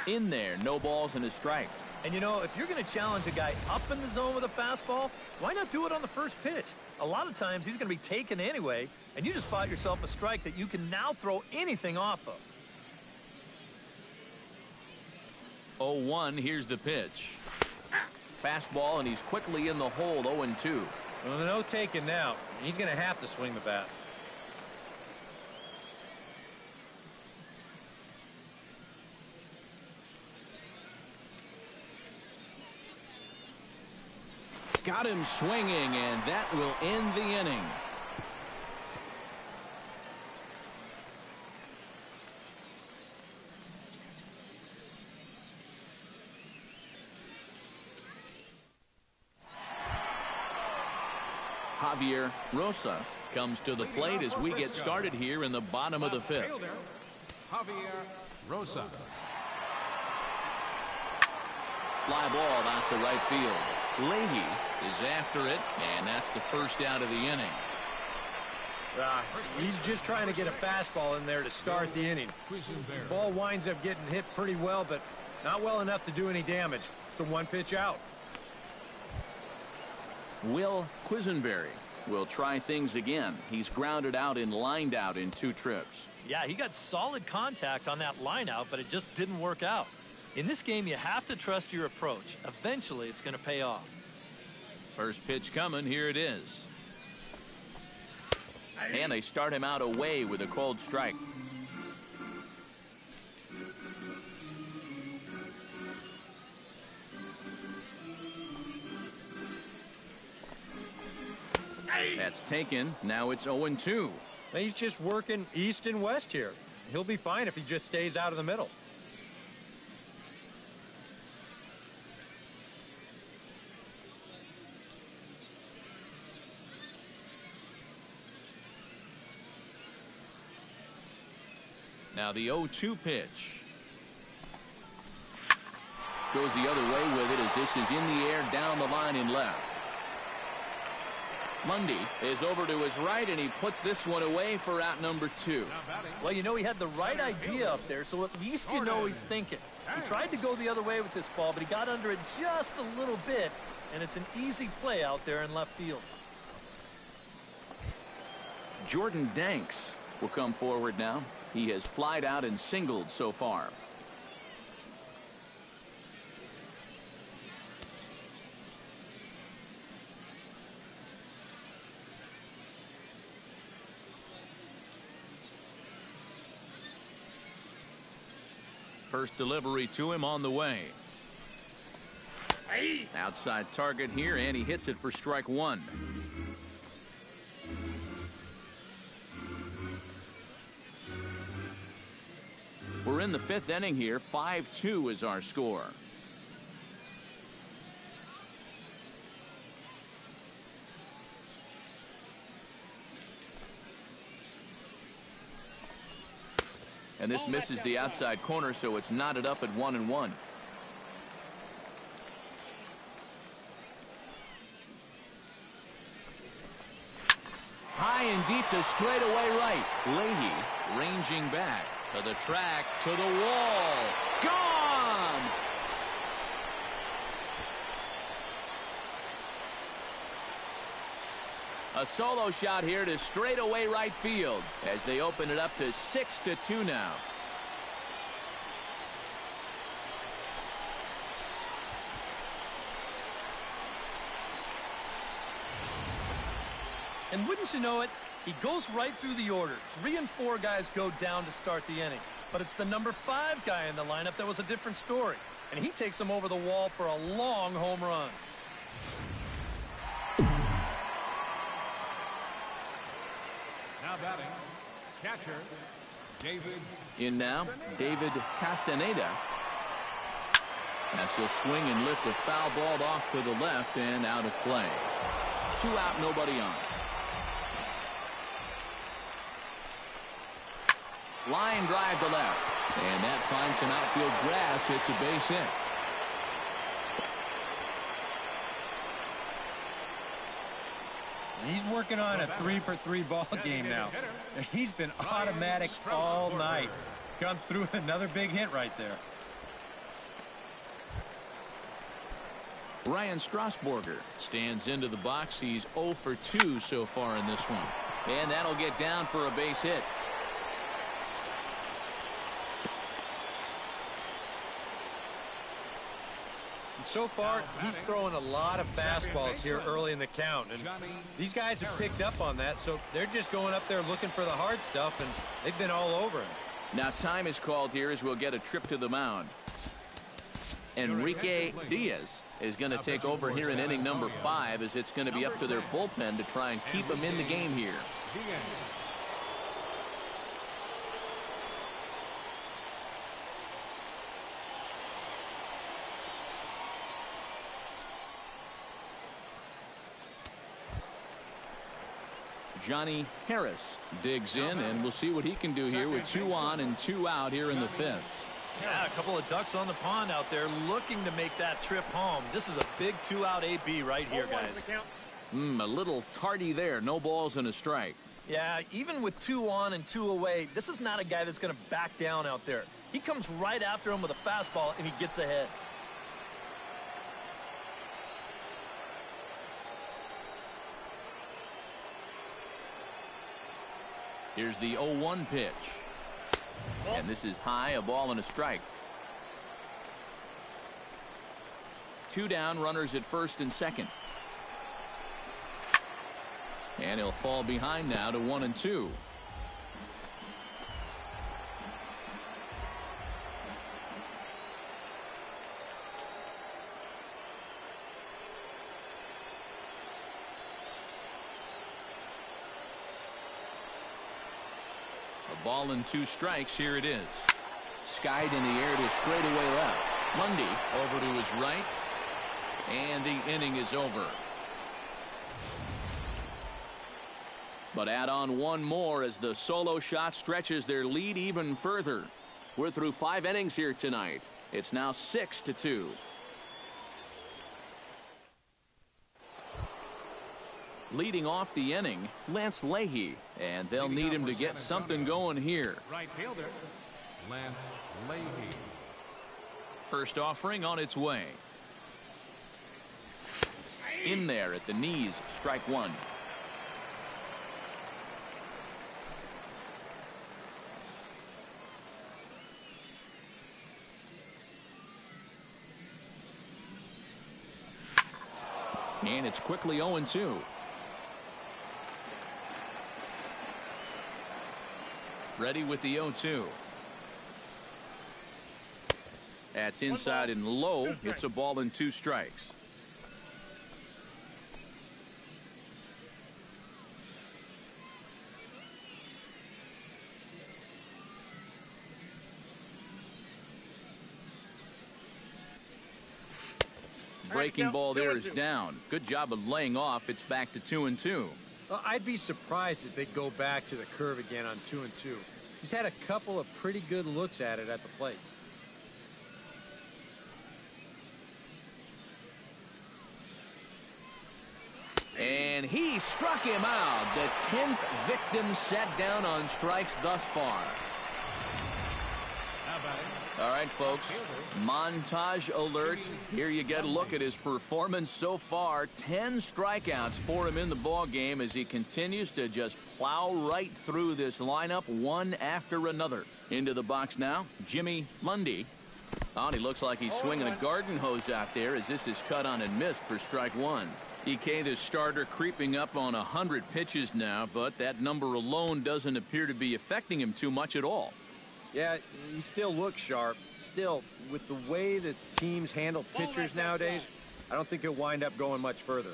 In there, no balls and a strike. And you know, if you're going to challenge a guy up in the zone with a fastball, why not do it on the first pitch? A lot of times he's going to be taken anyway, and you just bought yourself a strike that you can now throw anything off of. 0-1, here's the pitch. Fastball, and he's quickly in the hole, 0-2. Well, no taking now. He's going to have to swing the bat. Got him swinging, and that will end the inning. Javier Rosas comes to the plate as we get started here in the bottom of the fifth. Javier Rosas. Fly ball out to right field. Leahy is after it, and that's the first out of the inning. He's just trying to get a fastball in there to start the inning. Ball winds up getting hit pretty well, but not well enough to do any damage. It's a one-pitch out. Will Quisenberry will try things again. He's grounded out and lined out in 2 trips. Yeah, he got solid contact on that line out, but it just didn't work out. In this game, you have to trust your approach. Eventually, it's going to pay off. First pitch coming. Here it is. And they start him out away with a cold strike. That's taken. Now it's 0-2. He's just working east and west here. He'll be fine if he just stays out of the middle. Now the 0-2 pitch. Goes the other way with it as this is in the air down the line and left. Mundy is over to his right, and he puts this one away for out number 2. Well, you know, he had the right idea up there, so at least you know he's thinking. He tried to go the other way with this ball, but he got under it just a little bit, and it's an easy play out there in left field. Jordan Danks will come forward now. He has flied out and singled so far. First delivery to him on the way. Outside target here, and he hits it for strike 1. We're in the 5th inning here. 5-2 is our score. And this misses the outside corner, so it's knotted up at 1-1. High and deep to straightaway right. Leahy ranging back to the track, to the wall. Gone! A solo shot here to straightaway right field as they open it up to 6-2 now. And wouldn't you know it, he goes right through the order. 3 and 4 guys go down to start the inning. But it's the number 5 guy in the lineup that was a different story. And he takes him over the wall for a long home run. Now batting, catcher, David. In now, David Castaneda. As he'll swing and lift a foul ball off to the left and out of play. 2 out, nobody on. Line drive to left. And that finds some outfield grass. It's a base hit. He's working on a 3-for-3 ball game now. He's been automatic all night. Comes through another big hit right there. Ryan Strasburger stands into the box. He's 0 for 2 so far in this one. And that'll get down for a base hit. So far, he's throwing a lot of fastballs here early in the count, and these guys have picked up on that, so they're just going up there looking for the hard stuff, and they've been all over him. Now time is called here as we'll get a trip to the mound. Enrique Diaz is going to take over here in inning number 5, as it's going to be up to their bullpen to try and keep him in the game here. Johnny Harris digs in, and we'll see what he can do here with 2 on and 2 out here in the 5th. Yeah, a couple of ducks on the pond out there looking to make that trip home. This is a big 2-out AB right here, guys. A little tardy there. No balls and a strike. Yeah, even with 2 on and 2 away, this is not a guy that's going to back down out there. He comes right after him with a fastball, and he gets ahead. Here's the 0-1 pitch. And this is high, a ball and a strike. 2 down, runners at first and second. And he'll fall behind now to 1 and 2. Ball and 2 strikes. Here it is. Skied in the air to straightaway left. Lundy over to his right. And the inning is over. But add on 1 more as the solo shot stretches their lead even further. We're through 5 innings here tonight. It's now 6-2. Leading off the inning, Lance Leahy, and they'll need him to get something going here. Right fielder, Lance Leahy. First offering on its way. In there at the knees, strike 1. And it's quickly 0-2. Ready with the 0-2. That's inside and low. It's a ball and 2 strikes. Breaking ball there is down. Good job of laying off. It's back to 2-2. Well, I'd be surprised if they go back to the curve again on 2-2. He's had a couple of pretty good looks at it at the plate. And he struck him out. The 10th victim set down on strikes thus far. All right, folks, montage alert. Here you get a look at his performance so far. 10 strikeouts for him in the ball game as he continues to just plow right through this lineup one after another. Into the box now, Jimmy Lundy. Oh, he looks like he's swinging a garden hose out there as this is cut on and missed for strike 1. EK, the starter, creeping up on 100 pitches now, but that number alone doesn't appear to be affecting him too much at all. Yeah, he still looks sharp. Still, with the way that teams handle pitchers nowadays, I don't think he'll wind up going much further.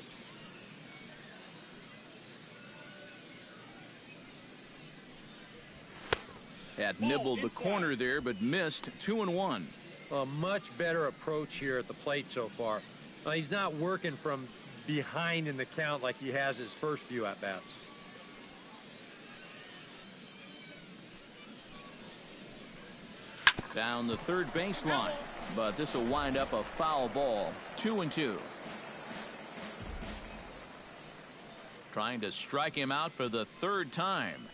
Had nibbled the corner there, but missed. 2-1. A much better approach here at the plate so far. He's not working from behind in the count like he has his first few at-bats. Down the third baseline, but this will wind up a foul ball. 2-2. Trying to strike him out for the 3rd time.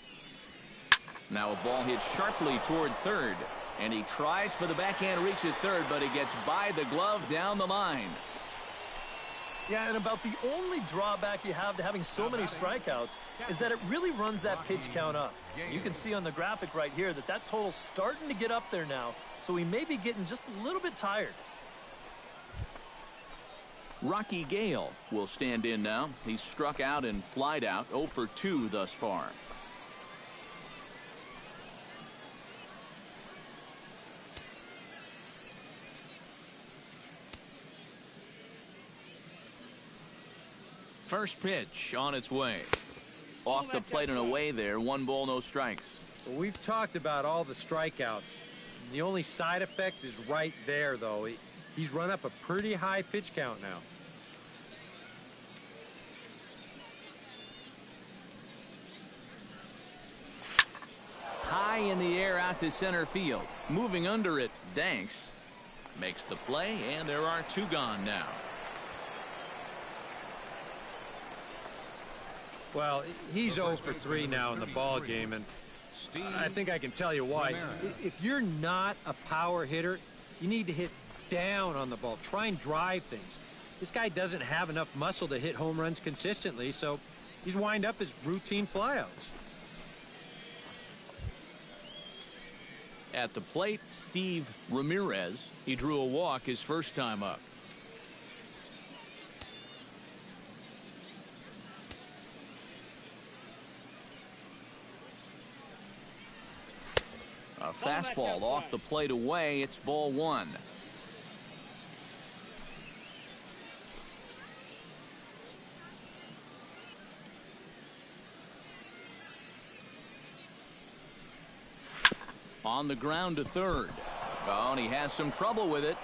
Now a ball hit sharply toward third, and he tries for the backhand reach at third, but he gets by the glove down the line. Yeah, and about the only drawback you have to having so many strikeouts is that it really runs that pitch count up. You can see on the graphic right here that total's starting to get up there now, so he may be getting just a little bit tired. Rocky Gale will stand in now. He's struck out and flied out, 0 for 2 thus far. First pitch on its way. Off the plate and away there. 1 ball, no strikes. Well, we've talked about all the strikeouts. The only side effect is right there, though. He's run up a pretty high pitch count now. High in the air out to center field. Moving under it, Danks makes the play, and there are 2 gone now. Well, he's 0 for 3 now in the ball game, and I think I can tell you why. If you're not a power hitter, you need to hit down on the ball. Try and drive things. This guy doesn't have enough muscle to hit home runs consistently, so he's wind up as routine flyouts. At the plate, Steve Ramirez. He drew a walk his first time up. A fastball off the plate away. It's ball 1. On the ground to third. Oh, and he has some trouble with it.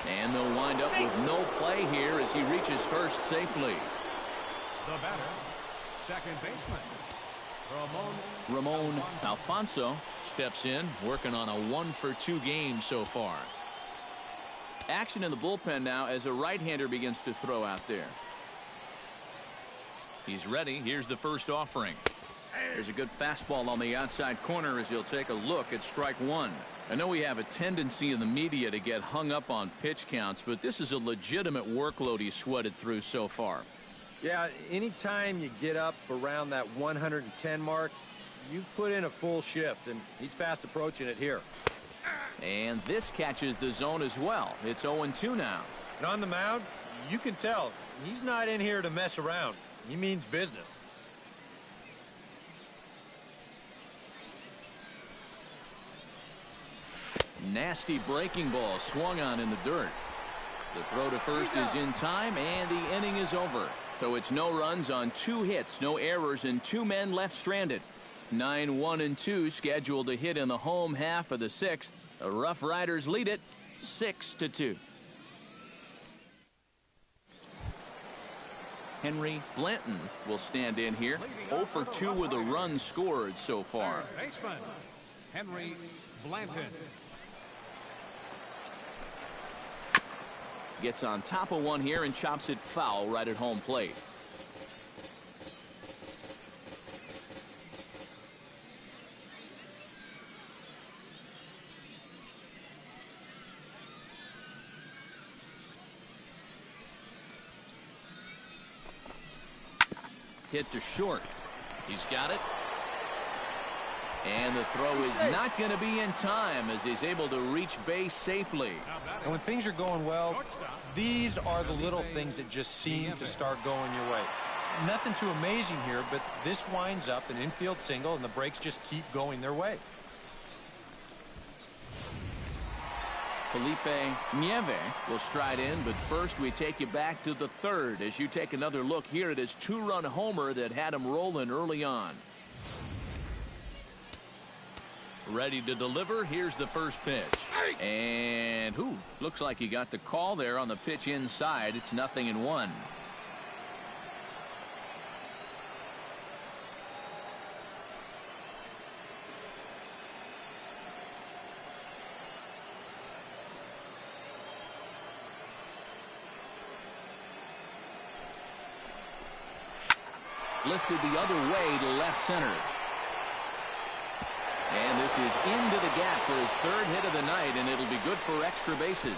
And they'll wind up with no play here as he reaches first safely. The batter, second baseman, Ramon Alfonso steps in, working on a 1 for 2 game so far. Action in the bullpen now as a right-hander begins to throw out there. He's ready. Here's the first offering. There's a good fastball on the outside corner as he'll take a look at strike 1. I know we have a tendency in the media to get hung up on pitch counts, but this is a legitimate workload he's sweated through so far. Yeah, anytime you get up around that 110 mark, you put in a full shift, and he's fast approaching it here. And this catches the zone as well. It's 0-2 now. And on the mound, you can tell he's not in here to mess around. He means business. Nasty breaking ball swung on in the dirt. The throw to first is in time, and the inning is over. So it's no runs on 2 hits, no errors, and 2 men left stranded. 9-1-2 scheduled to hit in the home half of the 6th. The RoughRiders lead it 6-2. Henry Blanton will stand in here. 0 for 2 with a run scored so far. third baseman, Henry Blanton. Gets on top of one here and chops it foul right at home plate. Hit to short. He's got it. And the throw is not going to be in time as he's able to reach base safely. And when things are going well, these are the little things that just seem to start going your way. Nothing too amazing here, but this winds up an infield single, and the breaks just keep going their way. Felipe Nieve will stride in, but first we take you back to the 3rd as you take another look here at his 2-run homer that had him rolling early on. Ready to deliver. Here's the first pitch. And looks like he got the call there on the pitch inside. It's 0-1. Lifted the other way to left center. And this is into the gap for his 3rd hit of the night, and it'll be good for extra bases.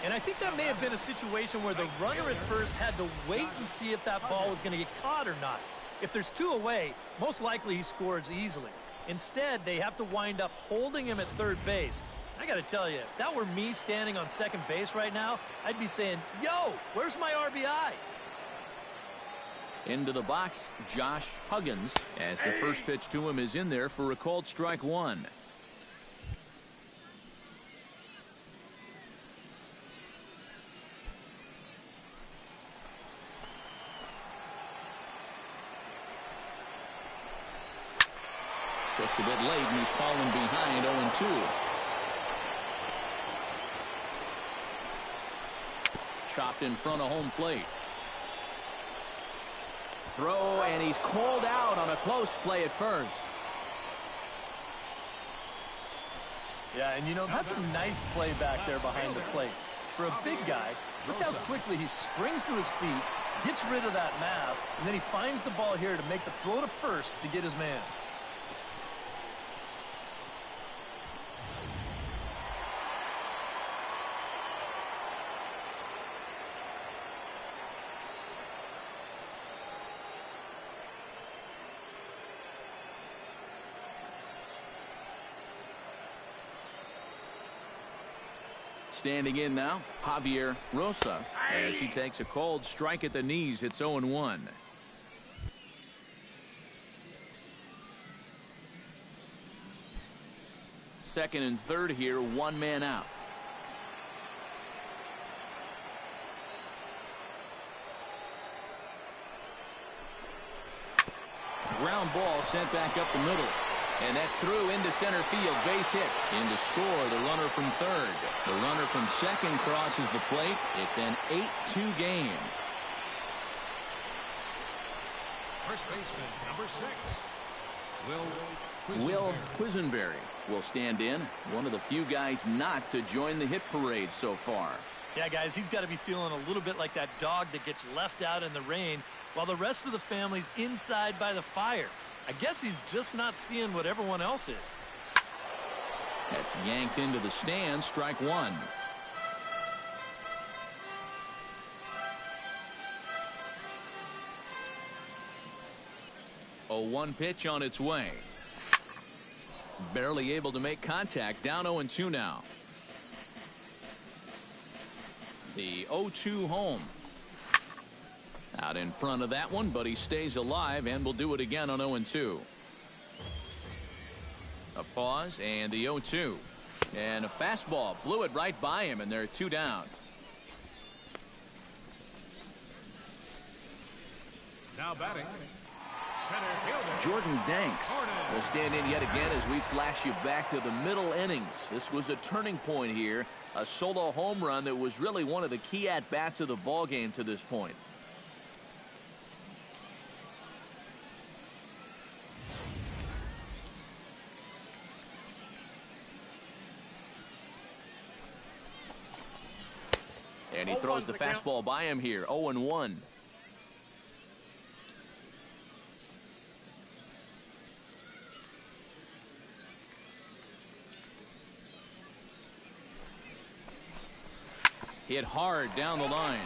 And I think that may have been a situation where the runner at first had to wait and see if that ball was going to get caught or not. If there's two away, most likely he scores easily. Instead, they have to wind up holding him at third base. I got to tell you, if that were me standing on second base right now, I'd be saying, yo, where's my RBI? Into the box, Josh Huggins, as the first pitch to him is in there for a called strike one. Just a bit late, and he's fallen behind 0-2. Chopped in front of home plate. Throw, and he's called out on a close play at first. Yeah, and you know, that's a nice play back there behind the plate. For a big guy, look how quickly he springs to his feet, gets rid of that mass, and then he finds the ball here to make the throw to first to get his man. Standing in now, Javier Rosas, as he takes a called strike at the knees. It's 0-1. Second and third here, one man out. Ground ball sent back up the middle. And that's through into center field. Base hit. In to score, the runner from third. The runner from second crosses the plate. It's an 8-2 game. First baseman, number 6. Will Quisenberry will stand in. One of the few guys not to join the hit parade so far. Yeah, guys, he's got to be feeling a little bit like that dog that gets left out in the rain while the rest of the family's inside by the fire. I guess he's just not seeing what everyone else is. That's yanked into the stands. Strike one. A 1 pitch on its way. Barely able to make contact. Down 0-2 now. The 0-2 home. Out in front of that one, but he stays alive and will do it again on 0-2. A pause and the 0-2. And a fastball blew it right by him, and they're 2 down. Now batting, center fielder Jordan Danks will stand in yet again as we flash you back to the middle innings. This was a turning point here. A solo home run that was really one of the key at-bats of the ball game to this point. And he throws the fastball by him here. 0-1. Hit hard down the line,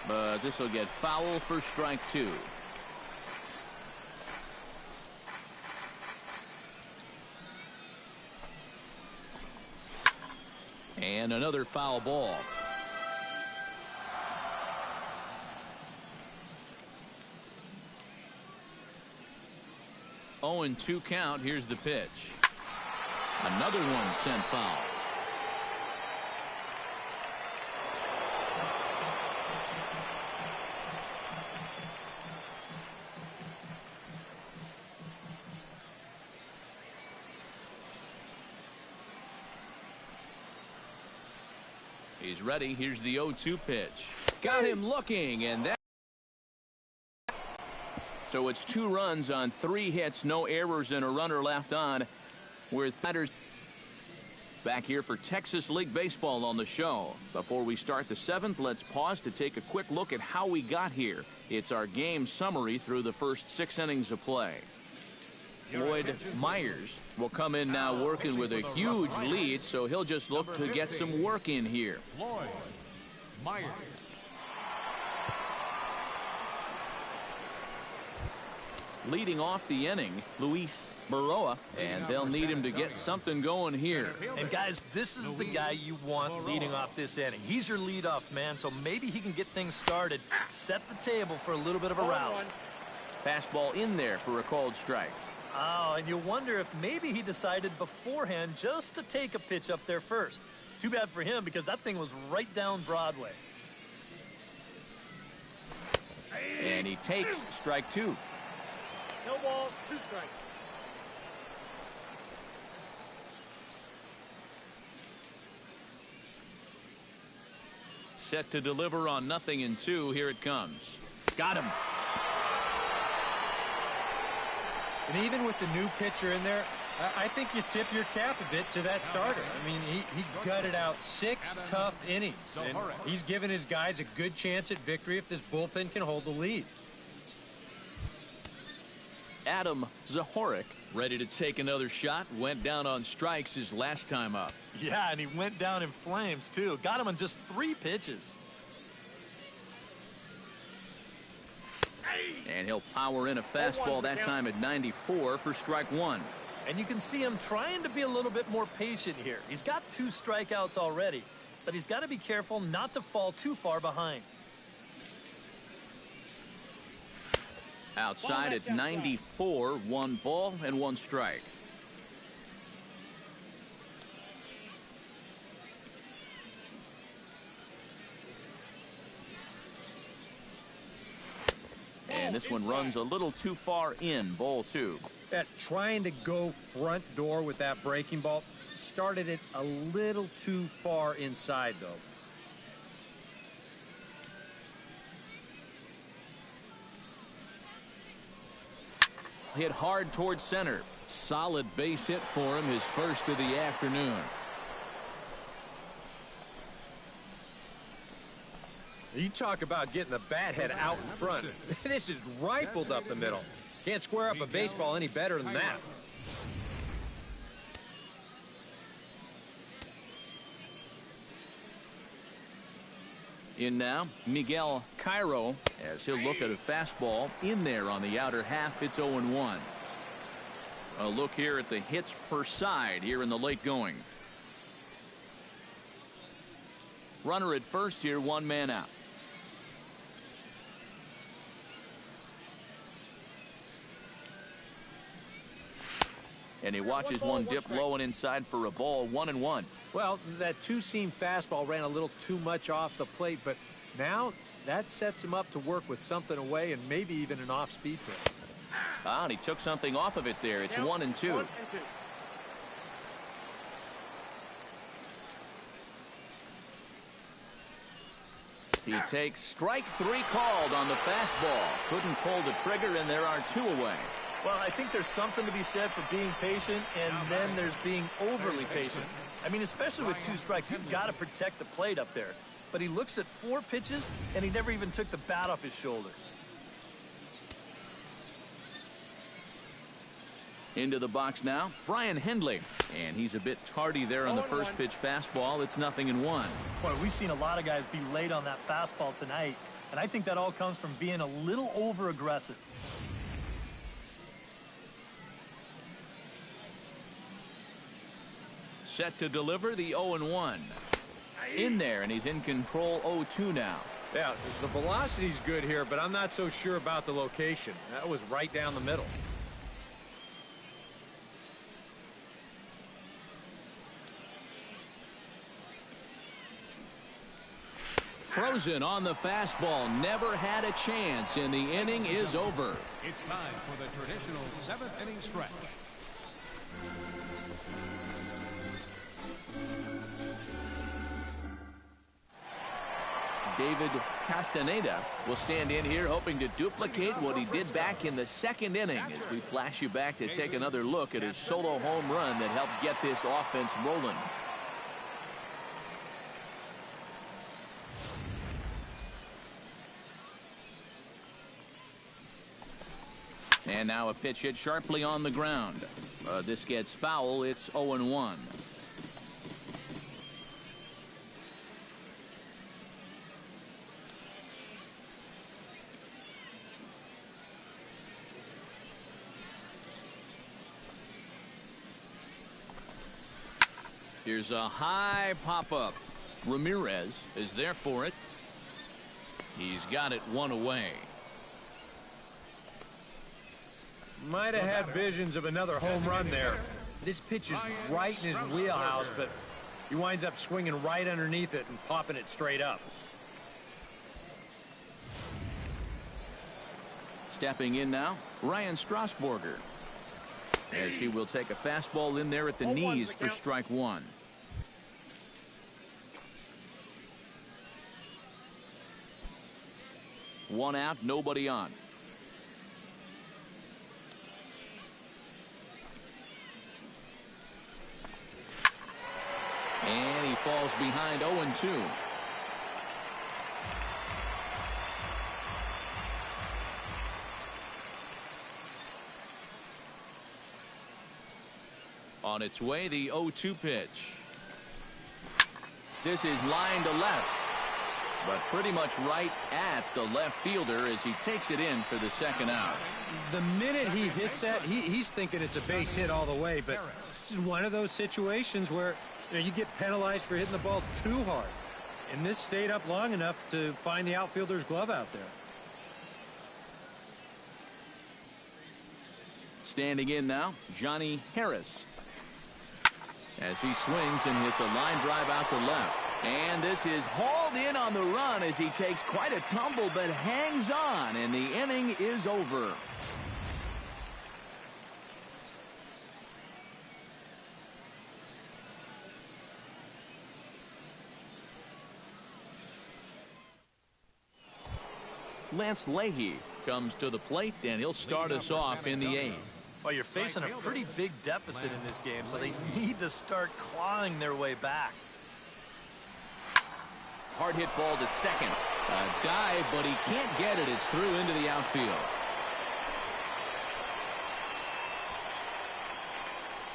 but this will get foul for strike 2. And another foul ball. 0-2 count. Here's the pitch. Another one sent foul. He's ready. Here's the 0-2 pitch. Got him looking, and that. So it's 2 runs on 3 hits, no errors, and a runner left on. We're back here for Texas League Baseball on the show. Before we start the 7th, let's pause to take a quick look at how we got here. It's our game summary through the first 6 innings of play. Floyd Myers will come in now working with a huge lead, so he'll just look to get some work in here. Myers. Leading off the inning, Luis Baroa, and they'll need him to get something going here. And guys, this is the guy you want leading off this inning. He's your leadoff man, so maybe he can get things started, set the table for a little bit of a rally. Fastball in there for a called strike. Oh, and you wonder if maybe he decided beforehand just to take a pitch up there first. Too bad for him, because that thing was right down Broadway. And he takes strike two. No balls, 2 strikes. Set to deliver on 0-2. Here it comes. Got him. And even with the new pitcher in there, I think you tip your cap a bit to that starter. I mean, he gutted out 6 tough innings, and he's given his guys a good chance at victory if this bullpen can hold the lead. Adam Zahorik, ready to take another shot, went down on strikes his last time up. Yeah, and he went down in flames, too. Got him on just 3 pitches. And he'll power in a fastball that time at 94 for strike 1. And you can see him trying to be a little bit more patient here. He's got 2 strikeouts already, but he's got to be careful not to fall too far behind. Outside at 94, 1 ball and 1 strike. And this one runs a little too far in, ball 2. That trying to go front door with that breaking ball started it a little too far inside, though. Hit hard towards center. Solid base hit for him, his first of the afternoon. You talk about getting the bat head out in front. This is rifled up the middle. Can't square up a baseball any better than that. In now, Miguel Cairo, as he'll look at a fastball in there on the outer half. It's 0-1. A look here at the hits per side here in the late going. Runner at first here, 1 man out. And he watches one dip low and inside for a ball, 1-1. Well, that 2-seam fastball ran a little too much off the plate, but now that sets him up to work with something away and maybe even an off-speed pitch. Ah, and he took something off of it there. It's 1-2. He takes strike 3 called on the fastball. Couldn't pull the trigger, and there are 2 away. Well, I think there's something to be said for being patient, and then there's being overly patient. I mean, especially with 2 strikes, you've got to protect the plate up there. But he looks at 4 pitches, and he never even took the bat off his shoulder. Into the box now, Brian Hendley. And he's a bit tardy there on the first pitch fastball. It's 0-1. Boy, we've seen a lot of guys be late on that fastball tonight, and I think that all comes from being a little over-aggressive. Set to deliver the 0-1. In there, and he's in control 0-2 now. Yeah, the velocity's good here, but I'm not so sure about the location. That was right down the middle. Frozen on the fastball. Never had a chance, and the inning is over. It's time for the traditional 7th inning stretch. David Castaneda will stand in here hoping to duplicate what he did back in the 2nd inning as we flash you back to take another look at his solo home run that helped get this offense rolling. And now a pitch hit sharply on the ground. This gets foul. It's 0-1. Here's a high pop-up. Ramirez is there for it. He's got it one away. Might have had visions of another home run there. This pitch is right in his wheelhouse, but he winds up swinging right underneath it and popping it straight up. Stepping in now, Ryan Strasburger, as he will take a fastball in there at the knees for strike one. One out, nobody on. And he falls behind 0-2. On its way, the 0-2 pitch. This is line to left, but pretty much right at the left fielder as he takes it in for the second out. The minute he hits that, he's thinking it's a base hit all the way, but this is one of those situations where you get penalized for hitting the ball too hard. And this stayed up long enough to find the outfielder's glove out there. Standing in now, Johnny Harris, as he swings and hits a line drive out to left. And this is hauled in on the run as he takes quite a tumble but hangs on, and the inning is over. Lance Leahy comes to the plate, and he'll start us off in the eighth. Well, you're facing a pretty big deficit in this game, so they need to start clawing their way back. Hard hit ball to second. A dive, but he can't get it. It's through into the outfield.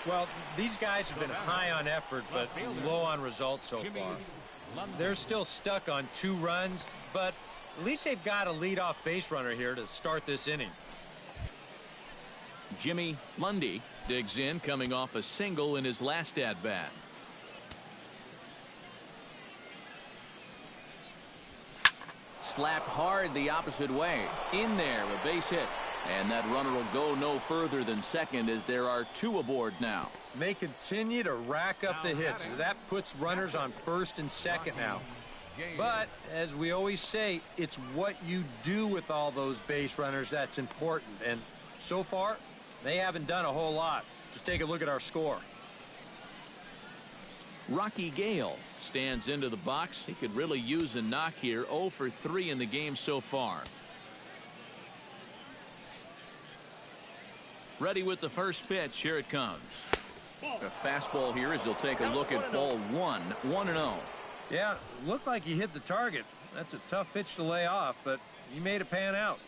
Well, these guys have been high on effort, but low on results so far. They're still stuck on 2 runs, but at least they've got a leadoff base runner here to start this inning. Jimmy Lundy digs in, coming off a single in his last at-bat. Slapped hard the opposite way. In there, a base hit. And that runner will go no further than second as there are 2 aboard now. They continue to rack up the hits. That puts runners on first and second now. But, as we always say, it's what you do with all those base runners that's important. And so far, they haven't done a whole lot. Just take a look at our score. Rocky Gale stands into the box. He could really use a knock here. 0 for 3 in the game so far. Ready with the first pitch. Here it comes. The fastball here as he'll take a look at ball 1. 1-0. Yeah, looked like he hit the target. That's a tough pitch to lay off, but he made it pan out.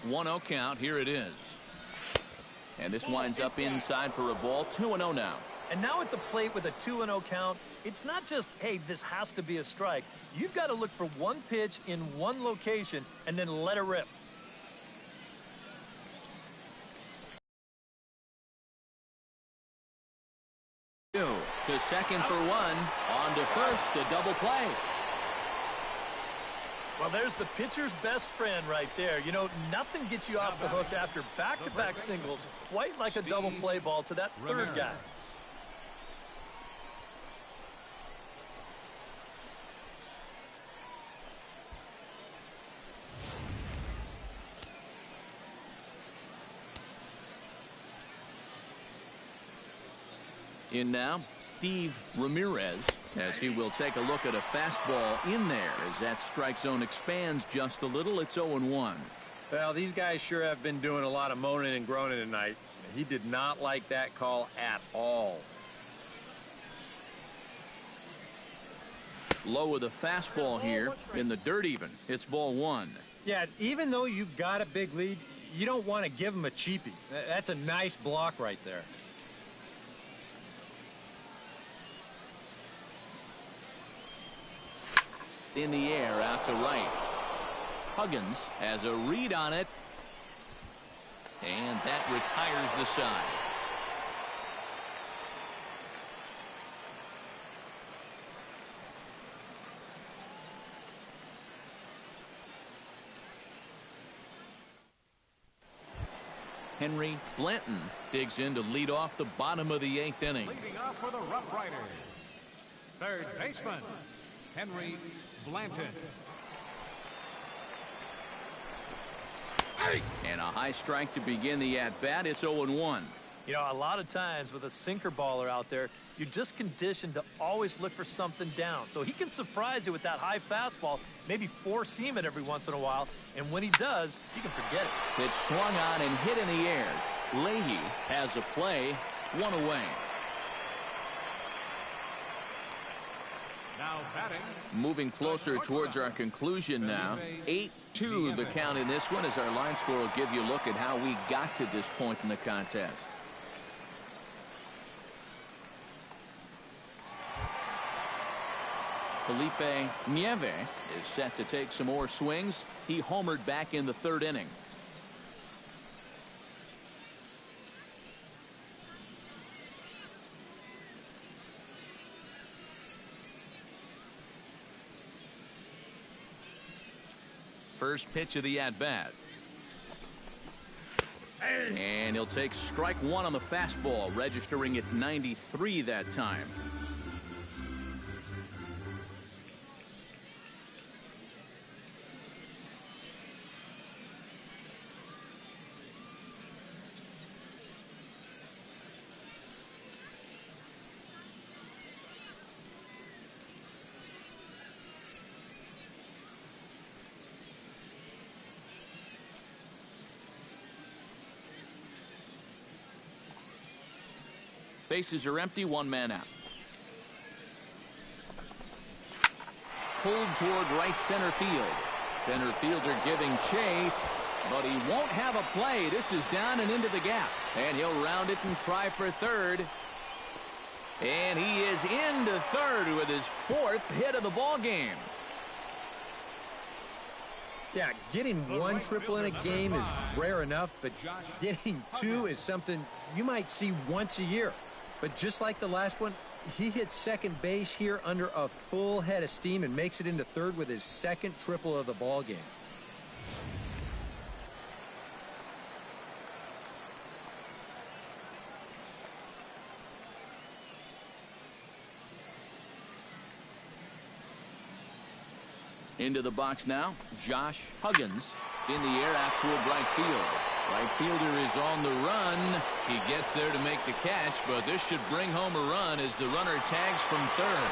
One-0 count. Here it is. And this winds up inside for a ball. 2-0 now. And now at the plate with a 2-0 count, it's not just, hey, this has to be a strike. You've got to look for one pitch in one location and then let it rip. To second for 1. On to first, a double play. Well, there's the pitcher's best friend right there. You know, nothing gets you off the hook after back-to-back singles, quite like a double play ball to that third guy. In now, Steve Ramirez, as he will take a look at a fastball in there as that strike zone expands just a little. It's 0-1. Well, these guys sure have been doing a lot of moaning and groaning tonight. He did not like that call at all. Low with a fastball here in the dirt even. It's ball 1. Yeah, even though you've got a big lead, you don't want to give him a cheapie. That's a nice block right there. In the air out to right. Huggins has a read on it. And that retires the side. Henry Blanton digs in to lead off the bottom of the 8th inning. Leading off for the RoughRiders, third baseman, Henry Blanton. And a high strike to begin the at-bat. It's 0-1. You know, a lot of times with a sinker baller out there, you're just conditioned to always look for something down. So he can surprise you with that high fastball, maybe four-seam it every once in a while, and when he does, you can forget it. It's swung on and hit in the air. Leahy has a play, one away. Now batting. Moving closer towards our conclusion now. 8-2 the count in this one, as our line score will give you a look at how we got to this point in the contest. Felipe Nieve is set to take some more swings. He homered back in the 3rd inning. First pitch of the at-bat. And he'll take strike one on the fastball, registering at 93 that time. Bases are empty, one man out. Pulled toward right center field. Center fielder giving chase, but he won't have a play. This is down and into the gap. And he'll round it and try for third. And he is into third with his 4th hit of the ball game. Yeah, getting one triple in a game is rare enough, but getting two is something you might see once a year. But just like the last one, he hits second base here under a full head of steam and makes it into third with his 2nd triple of the ball game. Into the box now, Josh Huggins in the air out toward right field. Right fielder is on the run. He gets there to make the catch, but this should bring home a run as the runner tags from third.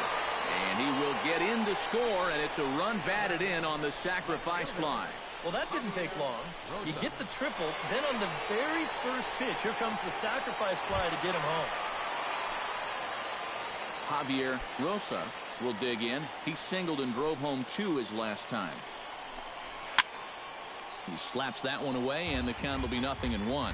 And he will get in to score, and it's a run batted in on the sacrifice fly. Well, that didn't take long. You get the triple, then on the very first pitch, here comes the sacrifice fly to get him home. Javier Rosas will dig in. He singled and drove home 2 his last time. He slaps that one away, and the count will be 0-1.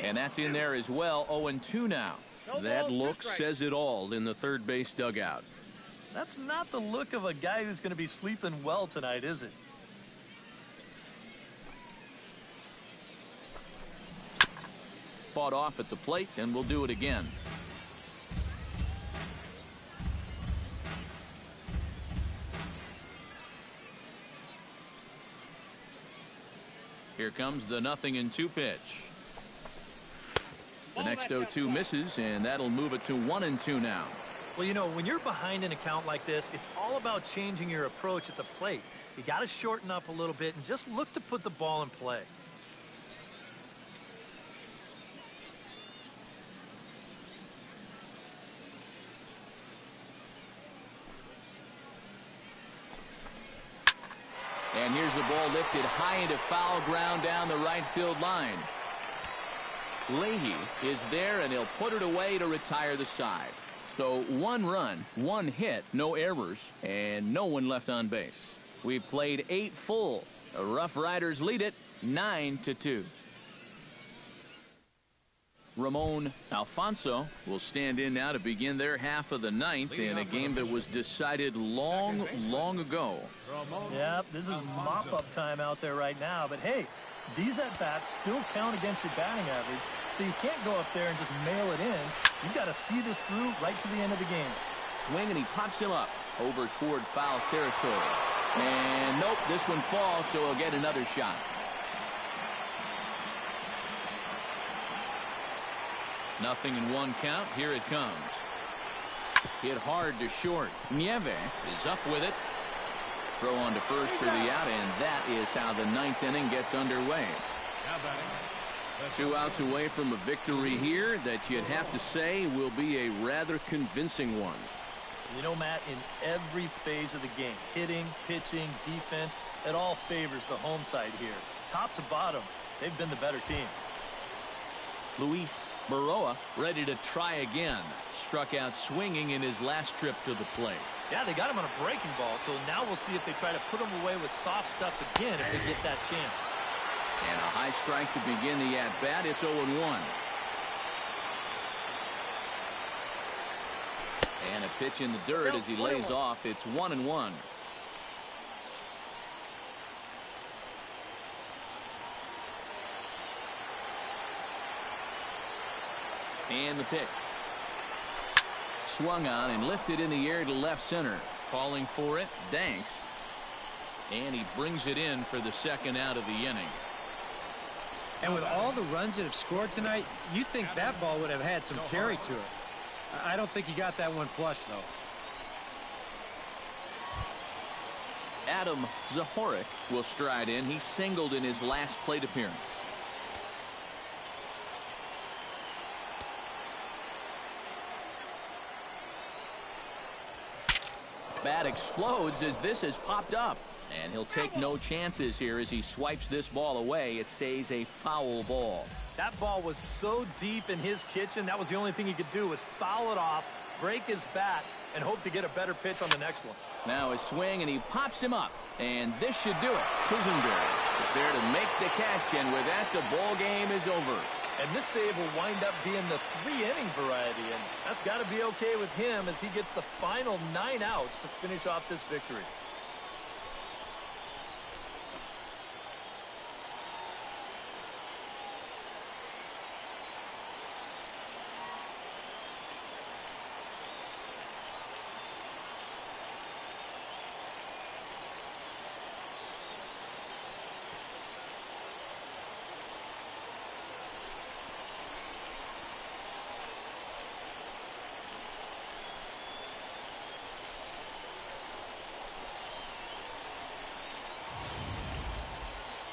And that's in there as well. 0-2 now. That look says it all in the third base dugout. That's not the look of a guy who's going to be sleeping well tonight, is it? Fought off at the plate, and we'll do it again. Here comes the 0-2 pitch. The next 0-2 misses, and that'll move it to 1-2 now. Well, you know, when you're behind an account like this, it's all about changing your approach at the plate. You got to shorten up a little bit and just look to put the ball in play. And here's the ball lifted high into foul ground down the right field line. Leahy is there, and he'll put it away to retire the side. So 1 run, 1 hit, no errors, and no one left on base. We've played 8 full. The RoughRiders lead it 9-2. Ramon Alfonso will stand in now to begin their half of the 9th in a game that was decided long, long ago. Yep, this is mop-up time out there right now. But, hey, these at-bats still count against your batting average, so you can't go up there and just mail it in. You've got to see this through right to the end of the game. Swing, and he pops him up over toward foul territory. And, nope, this one falls, so he'll get another shot. Nothing in 1 count. Here it comes. Hit hard to short. Nieve is up with it. Throw on to first for the out, and that is how the 9th inning gets underway. 2 outs away from a victory here that you'd have to say will be a rather convincing one. You know, Matt, in every phase of the game, hitting, pitching, defense, it all favors the home side here. Top to bottom, they've been the better team. Luis Baroa ready to try again. Struck out swinging in his last trip to the plate. Yeah, they got him on a breaking ball, so now we'll see if they try to put him away with soft stuff again if they get that chance. And a high strike to begin the at-bat. It's 0-1. And a pitch in the dirt as he lays off. It's 1-1. And the pitch. Swung on and lifted in the air to left center. Calling for it, Danks. And he brings it in for the 2nd out of the inning. And with all the runs that have scored tonight, you'd think that ball would have had some carry to it. I don't think he got that one flush, though. Adam Zahorik will stride in. He singled in his last plate appearance. Bat explodes as this has popped up. And he'll take no chances here as he swipes this ball away. It stays a foul ball. That ball was so deep in his kitchen, that was the only thing he could do was foul it off, break his bat, and hope to get a better pitch on the next one. Now a swing, and he pops him up. And this should do it. Kuzenberg is there to make the catch, and with that, the ball game is over. And this save will wind up being the 3-inning variety, and that's got to be okay with him as he gets the final 9 outs to finish off this victory.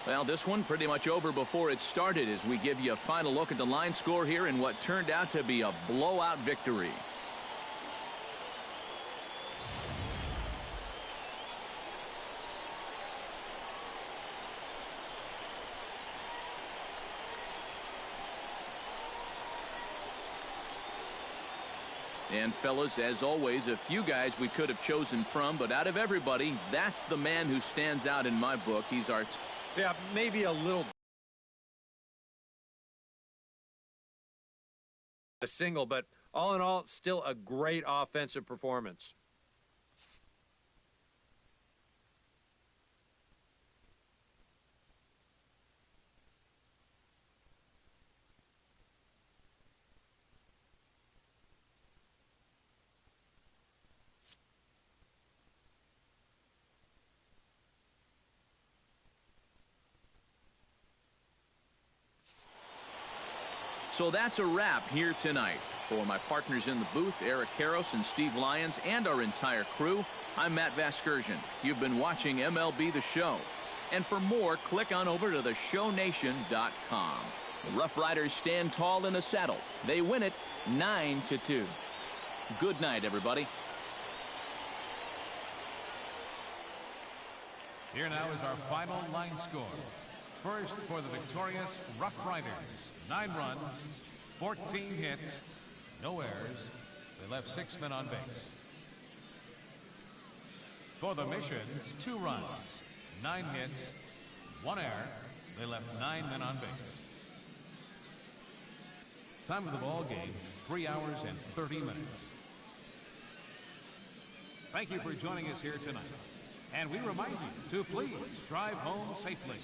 Well, this one pretty much over before it started as we give you a final look at the line score here in what turned out to be a blowout victory. And fellas, as always, a few guys we could have chosen from, but out of everybody, that's the man who stands out in my book. He's our... Yeah, maybe a little. A single, but all in all, still a great offensive performance. So that's a wrap here tonight. For my partners in the booth, Eric Karros and Steve Lyons, and our entire crew, I'm Matt Vasgersian. You've been watching MLB The Show. And for more, click on over to theshownation.com. The RoughRiders stand tall in the saddle. They win it 9-2. Good night, everybody. Here now is our final line score. First for the victorious RoughRiders, 9 runs, 14 hits, no errors. They left 6 men on base. For the Missions, 2 runs, 9 hits, 1 error. They left 9 men on base. Time of the ball game, 3 hours and 30 minutes. Thank you for joining us here tonight. And we remind you to please drive home safely.